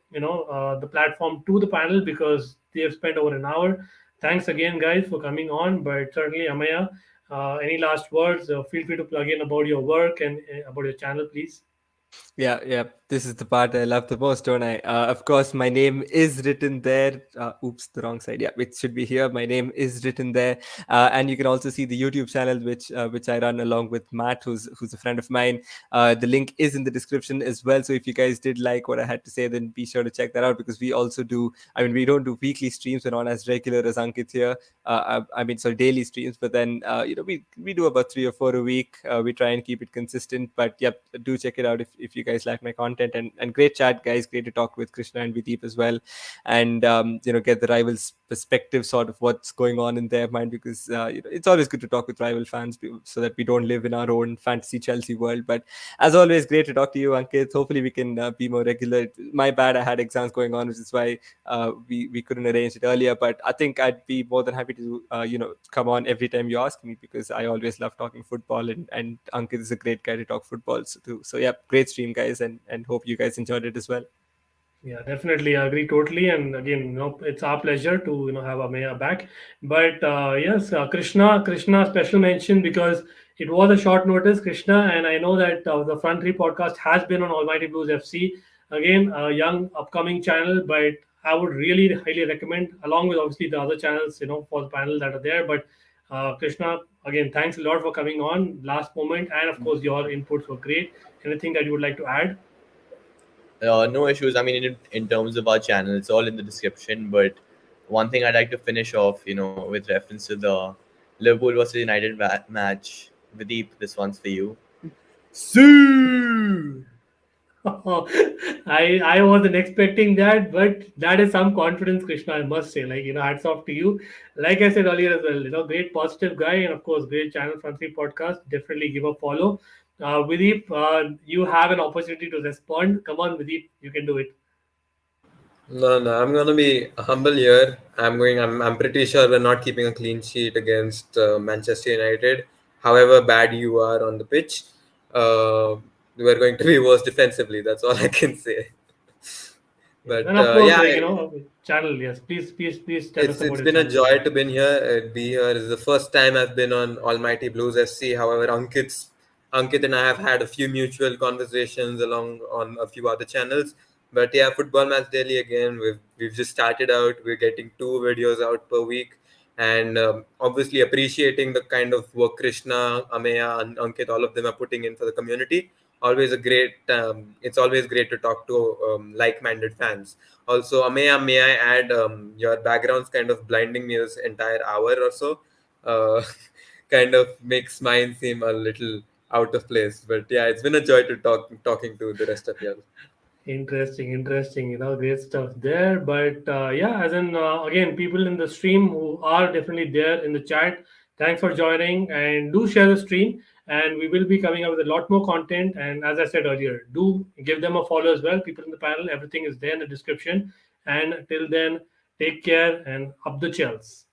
platform to the panel, because they have spent over an hour. Thanks again, guys, for coming on. But certainly, Amaya, any last words? Feel free to plug in about your work and about your channel, please. Yeah, yeah. This is the part I love the most, don't I? Of course, my name is written there. Oops, the wrong side. Yeah, it should be here. My name is written there, and you can also see the YouTube channel, which I run along with Matt, who's a friend of mine. The link is in the description as well. So if you guys did like what I had to say, then be sure to check that out, because we also do. I mean, we don't do weekly streams. We're not as regular as Ankit here. I mean, sorry, daily streams. But then, we do about 3 or 4 a week. We try and keep it consistent. But yep, do check it out if you guys like my content. And great chat, guys. Great to talk with Krishna and Videep as well, and get the rivals' perspective, sort of what's going on in their mind, because it's always good to talk with rival fans, so that we don't live in our own fantasy Chelsea world. But as always, great to talk to you, Ankit. Hopefully, we can be more regular. My bad, I had exams going on, which is why we couldn't arrange it earlier. But I think I'd be more than happy to come on every time you ask me, because I always love talking football, and Ankit is a great guy to talk football too. So yeah, great stream, guys, and hope you guys enjoyed it as well. Yeah, definitely. I agree totally. And again, it's our pleasure to have Ameya back. But yes, Krishna, special mention, because it was a short notice, Krishna, and I know that the Front Three podcast has been on Almighty Blues FC. Again, a young upcoming channel, but I would really highly recommend, along with obviously the other channels, for the panel that are there. But Krishna, again, thanks a lot for coming on last moment, and of course your inputs were great. Anything that you would like to add? No issues. I mean, in terms of our channel, it's all in the description. But one thing I'd like to finish off, with reference to the Liverpool versus United match. Videep, this one's for you. See. I wasn't expecting that, but that is some confidence, Krishna, I must say. Like, hats off to you. Like I said earlier as well, great positive guy, and of course, great channel, Front Three Podcast. Definitely give a follow. Videep, you have an opportunity to respond. Come on, Videep, you can do it. No, I'm gonna be humble here. I'm pretty sure we're not keeping a clean sheet against Manchester United. However bad you are on the pitch, we're going to be worse defensively. That's all I can say. But And of course, yeah, channel, yes. Please tell us it's about your been a channel. joy to be here. It's the first time I've been on Almighty Blues FC. However, Ankit's Ankit and I have had a few mutual conversations along on a few other channels. But yeah, Football Match Daily again. We've just started out. We're getting 2 videos out per week, and obviously appreciating the kind of work Krishna, Ameya, and Ankit, all of them are putting in for the community. Always a great. It's always great to talk to like-minded fans. Also, Ameya, may I add, your background's kind of blinding me this entire hour or so. Uh, kind of makes mine seem a little out of place. But yeah, it's been a joy to talking to the rest of you. Interesting. Great stuff there. But yeah, as in again, people in the stream who are definitely there in the chat, thanks for joining and do share the stream. And we will be coming up with a lot more content. And as I said earlier, do give them a follow as well. People in the panel, everything is there in the description. And till then, take care and up the Chels.